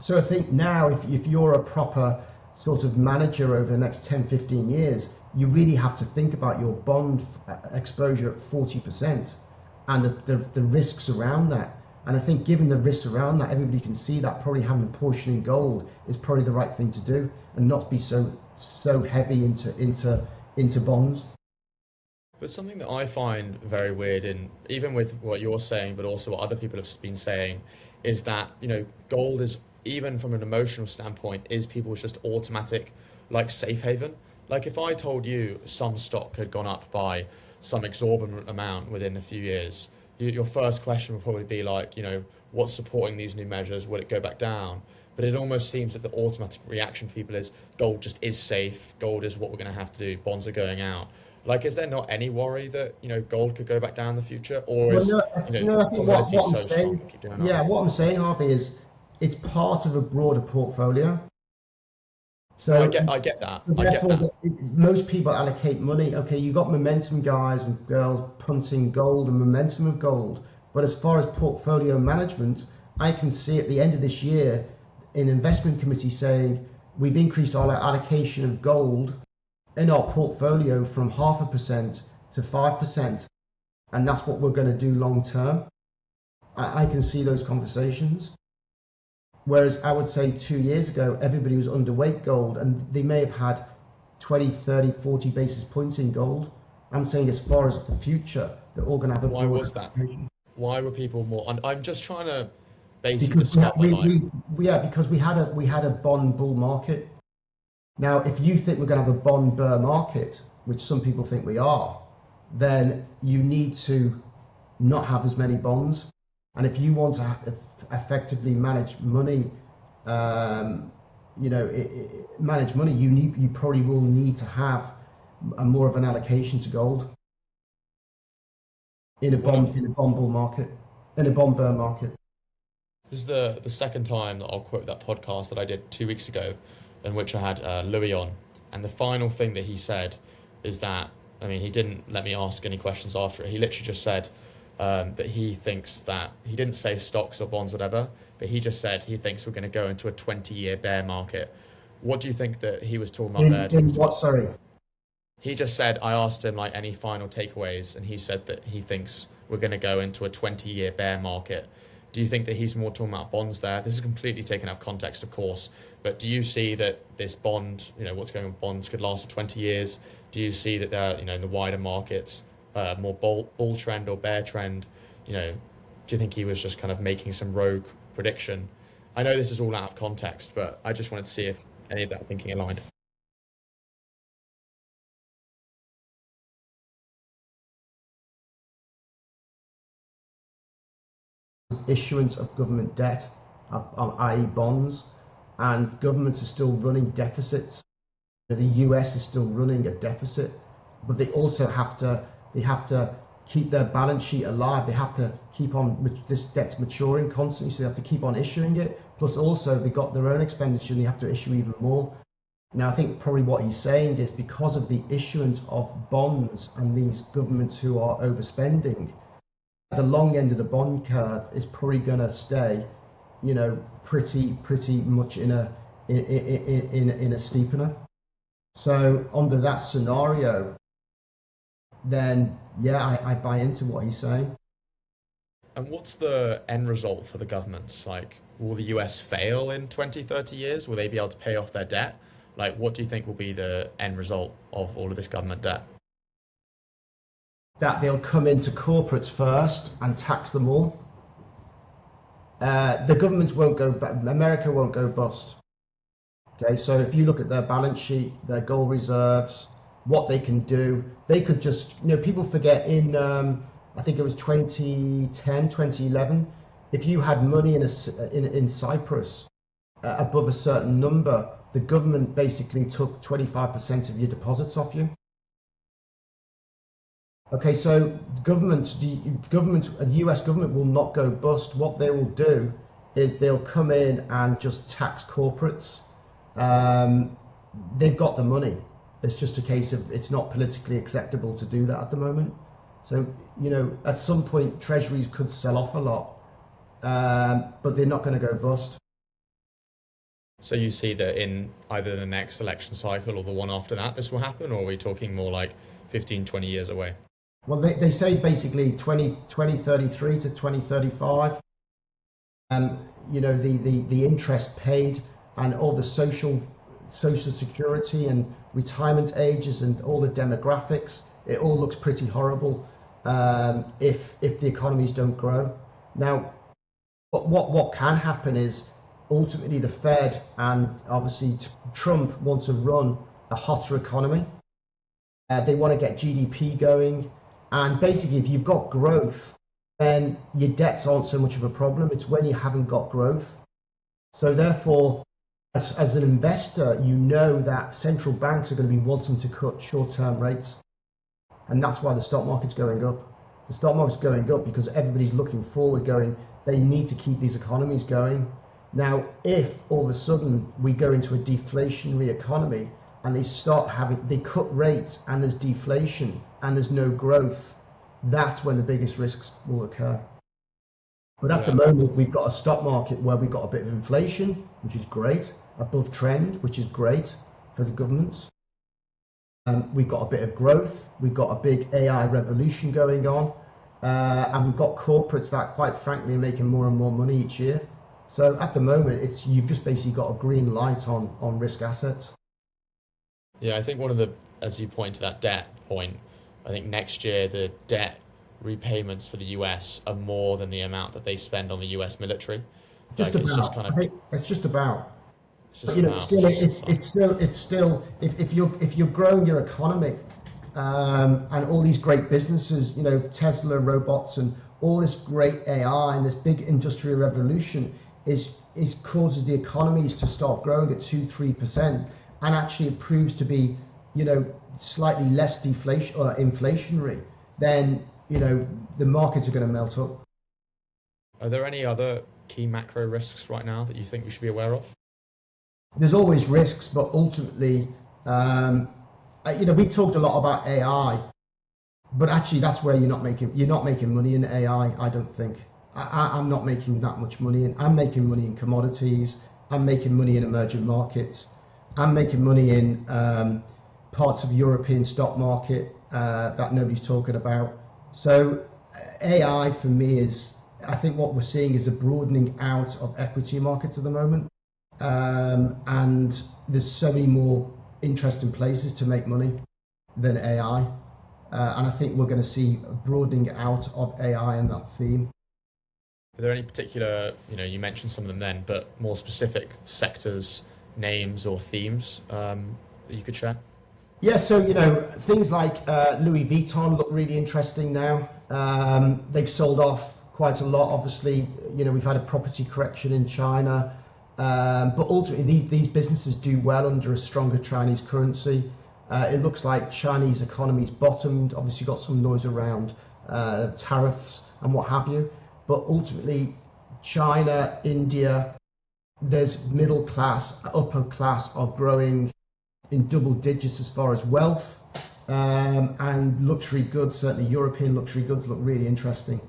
So I think now if you're a proper sort of manager over the next 10, 15 years, you really have to think about your bond exposure at 40% and the risks around that. And I think given the risks around that, everybody can see that probably having a portion in gold is probably the right thing to do and not be so heavy into bonds. But something that I find very weird, in even with what you're saying, but also what other people have been saying, is that gold is, even from an emotional standpoint, is people's just automatic like safe haven. Like if I told you some stock had gone up by some exorbitant amount within a few years, your first question would probably be like, what's supporting these new measures? Will it go back down? But it almost seems that the automatic reaction for people is gold just is safe. Gold is what we're going to have to do. Bonds are going out. Like, is there not any worry that gold could go back down in the future, or is I think what I'm saying, what I'm saying, Harvey, is it's part of a broader portfolio. So I get that. Most people allocate money. Okay, you got momentum guys and girls punting gold and momentum of gold. But as far as portfolio management, I can see at the end of this year, an investment committee saying we've increased our allocation of gold in our portfolio from 0.5% to 5%, and that's what we're going to do long term. I can see those conversations. Whereas I would say 2 years ago, everybody was underweight gold and they may have had 20, 30, 40 basis points in gold. I'm saying as far as the future, they're all going to have a Why was that? Why were people more? I'm just trying to basically discover. Because we had a bond bull market. Now, if you think we're going to have a bond bear market, which some people think we are, then you need to not have as many bonds. And if you want to effectively manage money, you probably will need to have more of an allocation to gold in a bond bull market, in a bond bear market. This is the second time that I'll quote that podcast that I did 2 weeks ago, in which I had Louis on, and the final thing that he said is that, he didn't let me ask any questions after it. He literally just said that he thinks that, he didn't say stocks or bonds, whatever, but he just said he thinks we're going to go into a 20-year bear market. What do you think that he was talking about there? In what, sorry? He just said, I asked him like any final takeaways, and he said that he thinks we're going to go into a 20-year bear market. Do you think that he's more talking about bonds there? This is completely taken out of context, of course, but do you see that this bond, what's going on with bonds could last for 20 years? Do you see that they're, in the wider markets, more bull trend or bear trend? Do you think he was just kind of making some rogue prediction? I know this is all out of context, but I just wanted to see if any of that thinking aligned. Issuance of government debt, i.e. bonds, and governments are still running deficits. The US is still running a deficit, but they also have to keep their balance sheet alive. They have to keep on, this debt's maturing constantly, so they have to keep on issuing it. Plus also they got their own expenditure and they have to issue even more. Now I think probably what he's saying is because of the issuance of bonds and these governments who are overspending, the long end of the bond curve is probably going to stay, pretty much in a steepener. So under that scenario, then I buy into what he's saying. And what's the end result for the governments? Like, will the US fail in 20, 30 years? Will they be able to pay off their debt? Like, what do you think will be the end result of all of this government debt? That they'll come into corporates first and tax them all. The governments won't go back. America won't go bust. Okay, so if you look at their balance sheet, their gold reserves, what they can do, they could just, people forget in, I think it was 2010, 2011, if you had money in Cyprus above a certain number, the government basically took 25% of your deposits off you. Okay, so the US government will not go bust. What they will do is they'll come in and just tax corporates. They've got the money. It's just a case of it's not politically acceptable to do that at the moment. So, at some point, treasuries could sell off a lot, but they're not going to go bust. So you see that in either the next election cycle or the one after that, this will happen, or are we talking more like 15, 20 years away? Well, they say basically 2033 to 2035. The interest paid and all the social security and retirement ages and all the demographics, it all looks pretty horrible if the economies don't grow. Now, what can happen is ultimately the Fed and obviously Trump want to run a hotter economy. They want to get GDP going. And basically, if you've got growth, then your debts aren't so much of a problem. It's when you haven't got growth. So therefore, as an investor, you know that central banks are going to be wanting to cut short-term rates. And that's why the stock market's going up. The stock market's going up because everybody's looking forward, going, they need to keep these economies going. Now, if all of a sudden we go into a deflationary economy and they cut rates and there's deflation and there's no growth, that's when the biggest risks will occur. But at the moment, we've got a stock market where we've got a bit of inflation, which is great, above trend, which is great for the governments. We've got a bit of growth, we've got a big AI revolution going on, and we've got corporates that, quite frankly, are making more and more money each year. So at the moment, you've just basically got a green light on risk assets. Yeah, I think as you point to that debt point, I think next year the debt repayments for the US are more than the amount that they spend on the US military. Just like, about. It's just kind of, I think it's just about. it's just But about, it's still if you're growing your economy and all these great businesses, Tesla, robots, and all this great AI and this big industrial revolution is causes the economies to start growing at 2-3%, and actually it proves to be slightly less deflation or inflationary, then the markets are going to melt up. Are there any other key macro risks right now that you think we should be aware of? There's always risks, but ultimately, we've talked a lot about AI, but actually that's where you're not making money in AI. I don't think I'm not making that much money, and I'm making money in commodities. I'm making money in emerging markets. I'm making money in parts of the European stock market that nobody's talking about. So AI for me I think what we're seeing is a broadening out of equity markets at the moment. And there's so many more interesting places to make money than AI. And I think we're going to see a broadening out of AI in that theme. Are there any particular, you mentioned some of them then, but more specific sectors, names or themes that you could share? Yeah, so things like Louis Vuitton look really interesting now. They've sold off quite a lot. Obviously, we've had a property correction in China, but ultimately these businesses do well under a stronger Chinese currency. It looks like Chinese economy's bottomed. Obviously, got some noise around tariffs and what have you, but ultimately, China, India, there's middle class, upper class are growing in double digits as far as wealth, and luxury goods, certainly European luxury goods, look really interesting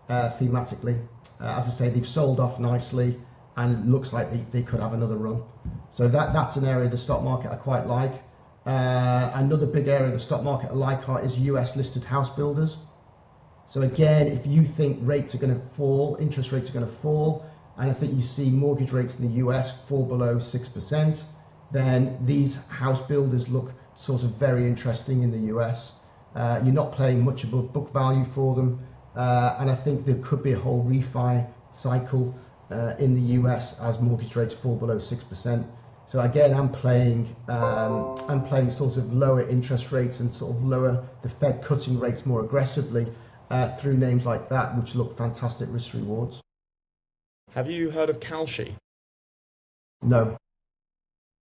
thematically. As I say, they've sold off nicely, and it looks like they could have another run. So that's an area of the stock market I quite like. Another big area of the stock market I like is US listed house builders. So again, if you think rates are going to fall, interest rates are going to fall, and I think you see mortgage rates in the US fall below 6%, then these house builders look sort of very interesting in the US. You're not paying much above book value for them, and I think there could be a whole refi cycle in the US as mortgage rates fall below 6%. So again, I'm playing sort of lower interest rates and sort of lower the Fed cutting rates more aggressively through names like that, which look fantastic risk rewards. Have you heard of Kalshi? No.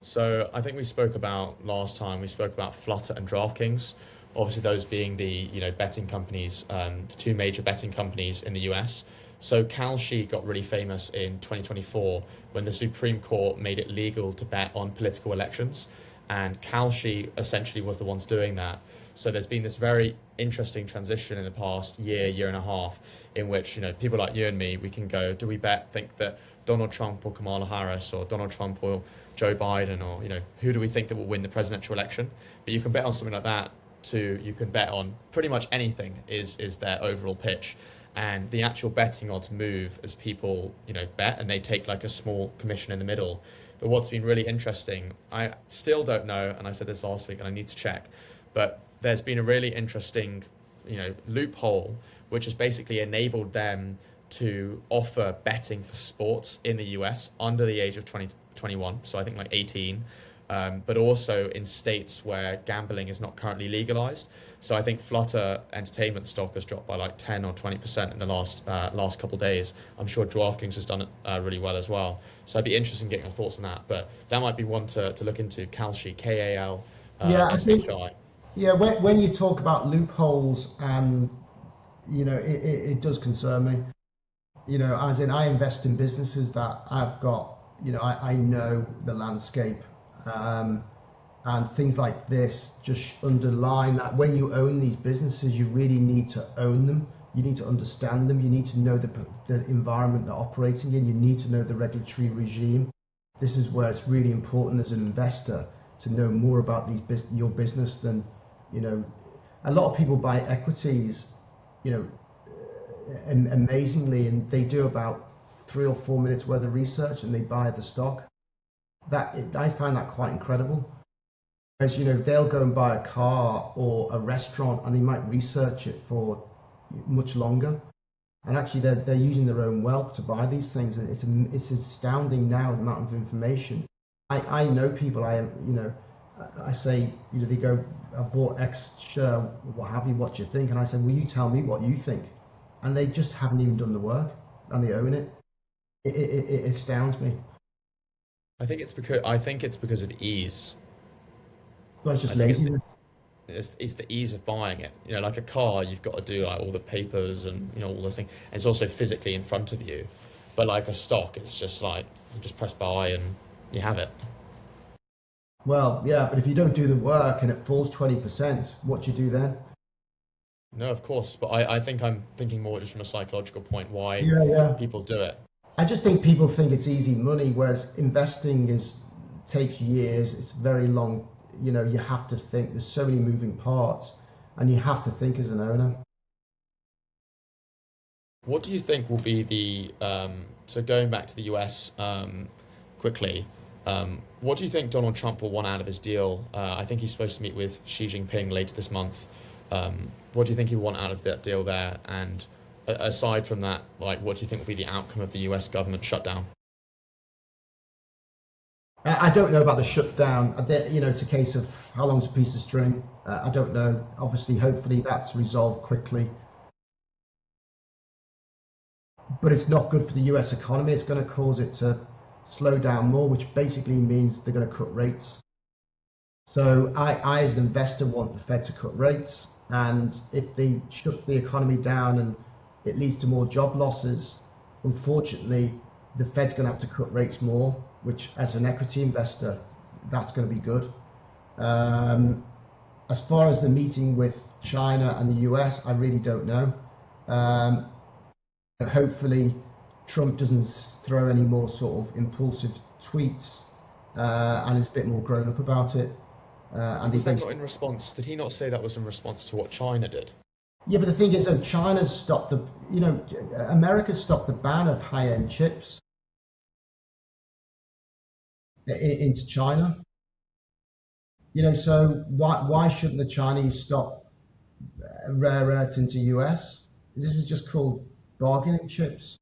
So I think we spoke about last time, we spoke about Flutter and DraftKings. Obviously, those being the betting companies, the two major betting companies in the US. So Kalshi got really famous in 2024 when the Supreme Court made it legal to bet on political elections, and Kalshi essentially was the ones doing that. So there's been this very interesting transition in the past year, year and a half, in which people like you and me, we can go, do we think that Donald Trump or Kamala Harris or Donald Trump or Joe Biden, or who do we think that will win the presidential election? But you can bet on something like that. You can bet on pretty much anything is their overall pitch, and the actual betting odds move as people bet, and they take like a small commission in the middle. But what's been really interesting, I still don't know, and I said this last week and I need to check, but there's been a really interesting loophole which has basically enabled them to offer betting for sports in the US under the age of 21, so I think like 18, but also in states where gambling is not currently legalized. So I think Flutter Entertainment stock has dropped by like 10 or 20% in the last couple of days. I'm sure DraftKings has done it really well as well. So I'd be interested in getting your thoughts on that. But that might be one to look into. Kalshi, K-A-L Yeah, I think SHI. yeah, when you talk about loopholes, and it does concern me. As in, I invest in businesses that I've got, I know the landscape, and things like this just underline that when you own these businesses, you really need to own them. You need to understand them. You need to know the environment they're operating in. You need to know the regulatory regime. This is where it's really important as an investor to know more about your business than, a lot of people buy equities, amazingly, and they do about 3 or 4 minutes worth of research and they buy the stock. I find that quite incredible. As they'll go and buy a car or a restaurant and they might research it for much longer. And actually, they're using their own wealth to buy these things. And it's astounding now the amount of information. I know people. I say, they go, I bought X share, what have you, what do you think? And I said, will you tell me what you think? And they just haven't even done the work, and they own it. It astounds me. I think it's because of ease. Well, it's just I think laziness. it's the ease of buying it. Like a car, you've got to do like all the papers and all those things. And it's also physically in front of you. But like a stock, it's just like you just press buy and you have it. Well, yeah, but if you don't do the work and it falls 20%, what do you do then? No, of course, but I think I'm thinking more just from a psychological point why Yeah, yeah. people do it. I just think people think it's easy money, whereas investing takes years. It's very long. You have to think. There's so many moving parts, and you have to think as an owner. What do you think will be so going back to the US quickly, what do you think Donald Trump will want out of his deal? I think he's supposed to meet with Xi Jinping later this month. What do you think he will want out of that deal there? And aside from that, like, what do you think will be the outcome of the US government shutdown? I don't know about the shutdown. It's a case of how long's a piece of string. I don't know. Obviously, hopefully that's resolved quickly. But it's not good for the US economy. It's going to cause it to slow down more, which basically means they're going to cut rates. So I as an investor want the Fed to cut rates. And if they shut the economy down and it leads to more job losses, unfortunately, the Fed's going to have to cut rates more, which as an equity investor, that's going to be good. As far as the meeting with China and the US, I really don't know. Hopefully, Trump doesn't throw any more sort of impulsive tweets, and is a bit more grown up about it. And he Was that not basically, in response? Did he not say that was in response to what China did? yeah, but the thing is, China's stopped America stopped the ban of high-end chips into China. So why shouldn't the Chinese stop rare earths into US? This is just called bargaining chips.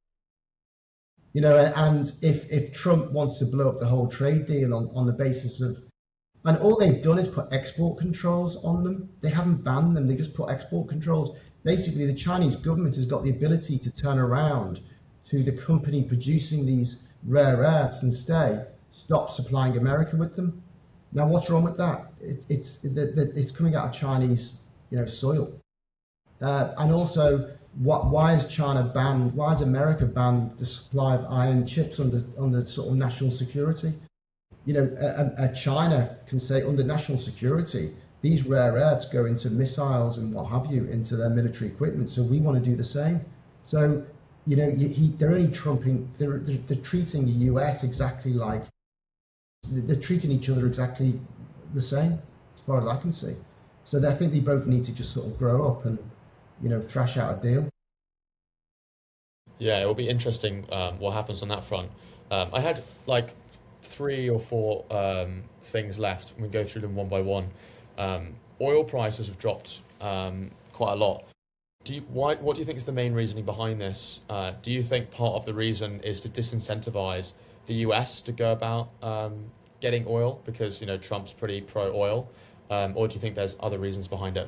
And if Trump wants to blow up the whole trade deal on the basis of, and all they've done is put export controls on them. They haven't banned them, they just put export controls. Basically, the Chinese government has got the ability to turn around to the company producing these rare earths and say, stop supplying America with them. Now, what's wrong with that? It's coming out of Chinese, soil. And also, why is China banned? Why is America banned the supply of iron chips under sort of national security? China can say under national security, these rare earths go into missiles and what have you, into their military equipment. So we want to do the same. So, they're only trumping. They're treating the US exactly like they're treating each other exactly the same, as far as I can see. So I think they both need to just sort of grow up and thrash out a deal. Yeah, it will be interesting what happens on that front. I had like 3 or 4 things left. We go through them one by one. Oil prices have dropped quite a lot. What do you think is the main reasoning behind this? Do you think part of the reason is to disincentivize the US to go about getting oil because Trump's pretty pro-oil, or do you think there's other reasons behind it?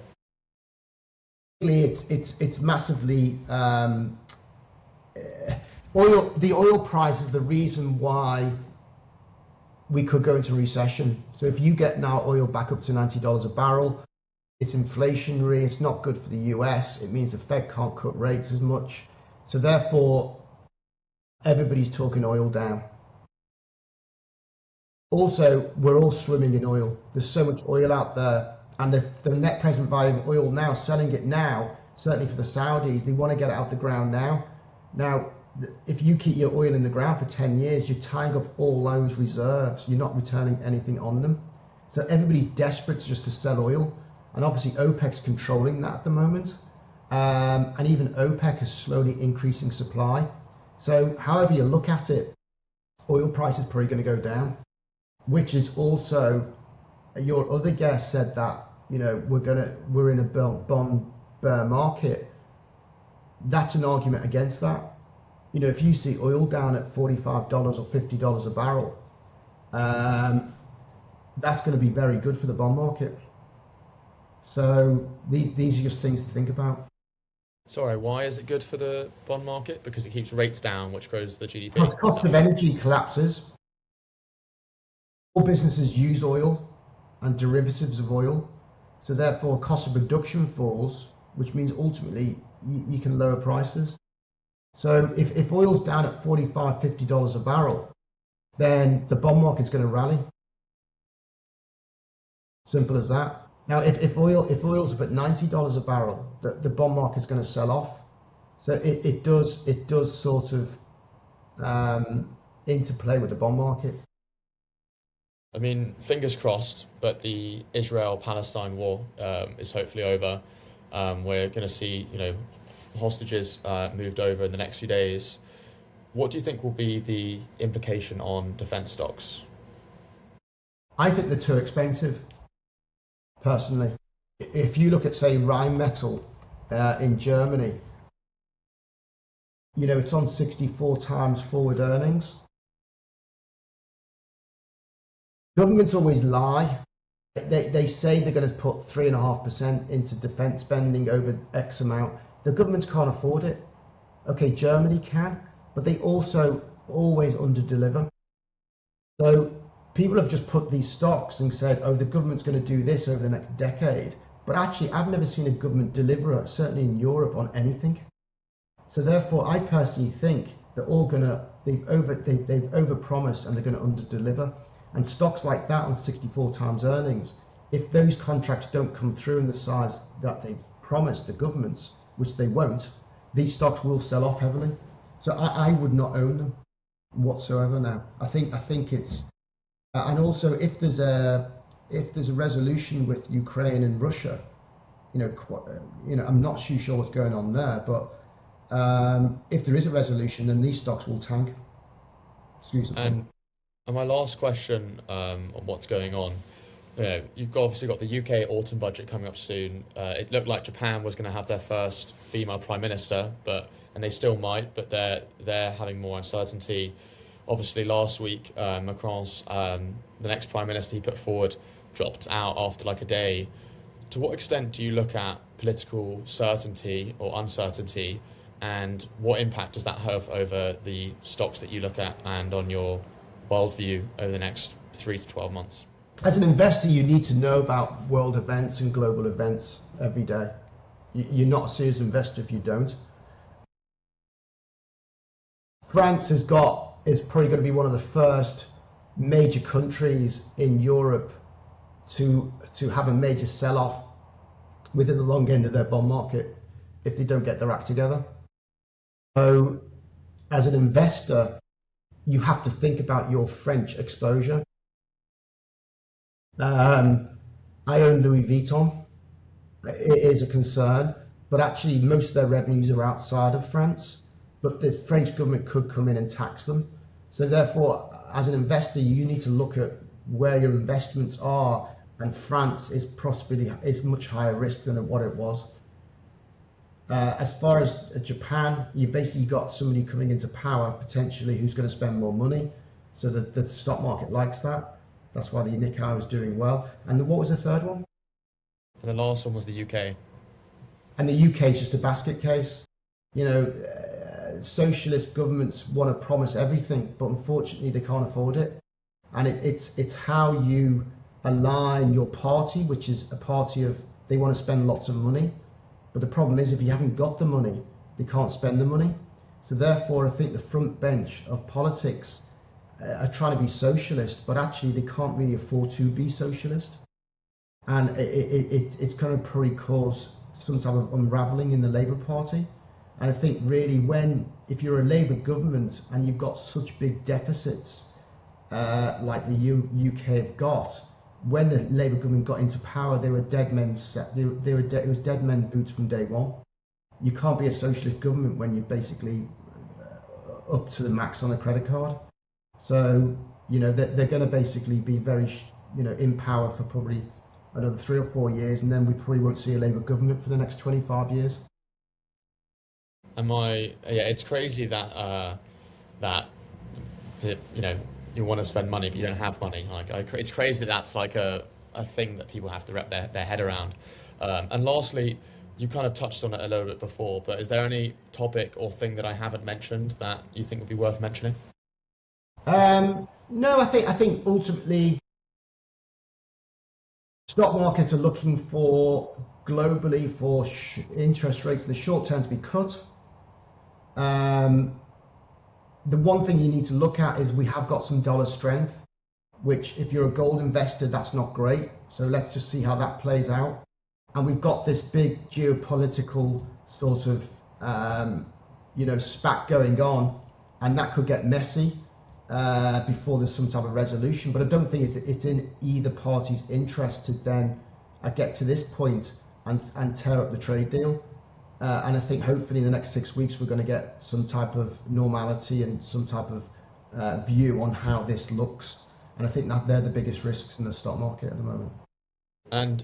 It's massively oil. The oil price is the reason why we could go into recession. So if you get now oil back up to $90 a barrel, it's inflationary. It's not good for the US. It means the Fed can't cut rates as much. So therefore, everybody's talking oil down. Also, we're all swimming in oil. There's so much oil out there, and the net present value of oil now, selling it now, certainly for the Saudis, they want to get it out the ground now. Now, if you keep your oil in the ground for 10 years, you're tying up all those reserves. You're not returning anything on them. So everybody's desperate just to sell oil. And obviously OPEC's controlling that at the moment. And even OPEC is slowly increasing supply. So however you look at it, oil price is probably going to go down, which is also, your other guest said that, we're in a bond bear market. That's an argument against that. If you see oil down at $45 or $50 a barrel, that's going to be very good for the bond market. So these are just things to think about. Sorry, why is it good for the bond market? Because it keeps rates down, which grows the GDP. Because cost of energy collapses. All businesses use oil and derivatives of oil. So therefore, cost of production falls, which means ultimately you can lower prices. So if oil's down at $45, $50 a barrel, then the bond market's going to rally. Simple as that. Now, if oil's up at $90 a barrel, the bond market's going to sell off. So it does sort of interplay with the bond market. I mean, fingers crossed, but the Israel-Palestine war is hopefully over. We're going to see, hostages moved over in the next few days. What do you think will be the implication on defense stocks? I think they're too expensive, personally. If you look at, say, Rheinmetall in Germany, it's on 64 times forward earnings. Governments always lie. They say they're going to put 3.5% into defense spending over X amount. The governments can't afford it. Okay, Germany can, but they also always underdeliver. So people have just put these stocks and said, oh, the government's going to do this over the next decade. But actually, I've never seen a government deliver, certainly in Europe, on anything. So therefore, I personally think they're all they've overpromised and they're going to underdeliver. And stocks like that on 64 times earnings, if those contracts don't come through in the size that they've promised the governments, which they won't, these stocks will sell off heavily. So I would not own them whatsoever now. I think it's, and also if there's a resolution with Ukraine and Russia, I'm not too sure what's going on there, but if there is a resolution, then these stocks will tank. Excuse me. And my last question on what's going on, you've obviously got the UK autumn budget coming up soon. It looked like Japan was going to have their first female prime minister, and they still might, but they're having more uncertainty. Obviously, last week Macron's the next prime minister he put forward dropped out after like a day. To what extent do you look at political certainty or uncertainty, and what impact does that have over the stocks that you look at and on your worldview over the next 3 to 12 months? As an investor, you need to know about world events and global events every day. You're not a serious investor if you don't. France is probably going to be one of the first major countries in Europe to have a major sell-off within the long end of their bond market if they don't get their act together. So as an investor, you have to think about your French exposure. I own Louis Vuitton. It is a concern, but actually most of their revenues are outside of France, but the French government could come in and tax them. So therefore, as an investor, you need to look at where your investments are, and France is much higher risk than what it was. As far as Japan, you basically got somebody coming into power potentially who's going to spend more money, so the stock market likes that. That's why the Nikkei was doing well. And what was the third one? And the last one was the UK. And the UK is just a basket case. Socialist governments want to promise everything, but unfortunately they can't afford it. And it's how you align your party, which is a party of, they want to spend lots of money. But the problem is, if you haven't got the money, they can't spend the money. So therefore, I think the front bench of politics are trying to be socialist, but actually they can't really afford to be socialist. And it's going to probably cause some type of unraveling in the Labour Party. And I think really if you're a Labour government and you've got such big deficits like the UK have got, when the Labour government got into power, they were dead men. It was dead men boots from day one. You can't be a socialist government when you're basically up to the max on a credit card. So they're going to basically be very in power for probably another 3 or 4 years, and then we probably won't see a Labour government for the next 25 years. It's crazy that you want to spend money but you don't have money. It's crazy that's like a thing that people have to wrap their head around. And lastly, you kind of touched on it a little bit before, but is there any topic or thing that I haven't mentioned that you think would be worth mentioning? No, I think ultimately stock markets are looking for globally for interest rates in the short term to be cut. The one thing you need to look at is we have got some dollar strength, which if you're a gold investor, that's not great. So let's just see how that plays out. And we've got this big geopolitical sort of, spat going on, and that could get messy before there's some type of resolution. But I don't think it's in either party's interest to then get to this point and tear up the trade deal. And I think hopefully in the next 6 weeks, we're going to get some type of normality and some type of view on how this looks. And I think that they're the biggest risks in the stock market at the moment. And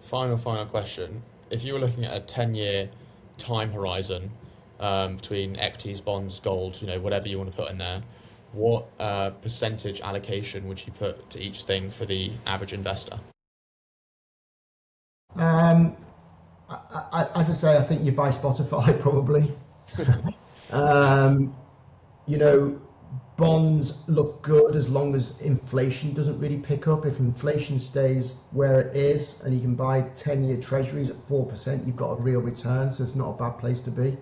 final question. If you were looking at a 10-year time horizon between equities, bonds, gold, whatever you want to put in there, what percentage allocation would you put to each thing for the average investor? As I say, I think you buy Spotify probably. Bonds look good as long as inflation doesn't really pick up. If inflation stays where it is and you can buy 10-year treasuries at 4%, you've got a real return, so it's not a bad place to be,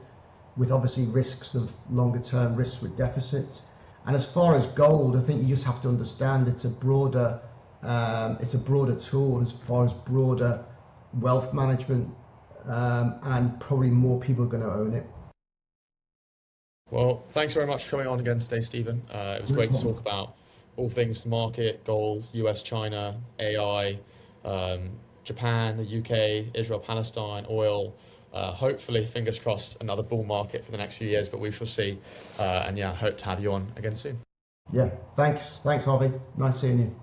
with obviously risks of longer term risks with deficits. And as far as gold, I think you just have to understand it's a broader tool as far as broader wealth management, and probably more people are going to own it. Well, thanks very much for coming on again today, Stephen. It was great to talk about all things market, gold, US, China, AI, Japan, the UK, Israel, Palestine, oil. Hopefully, fingers crossed, another bull market for the next few years, but we shall see. Hope to have you on again soon. Yeah, thanks, Harvey. Nice seeing you.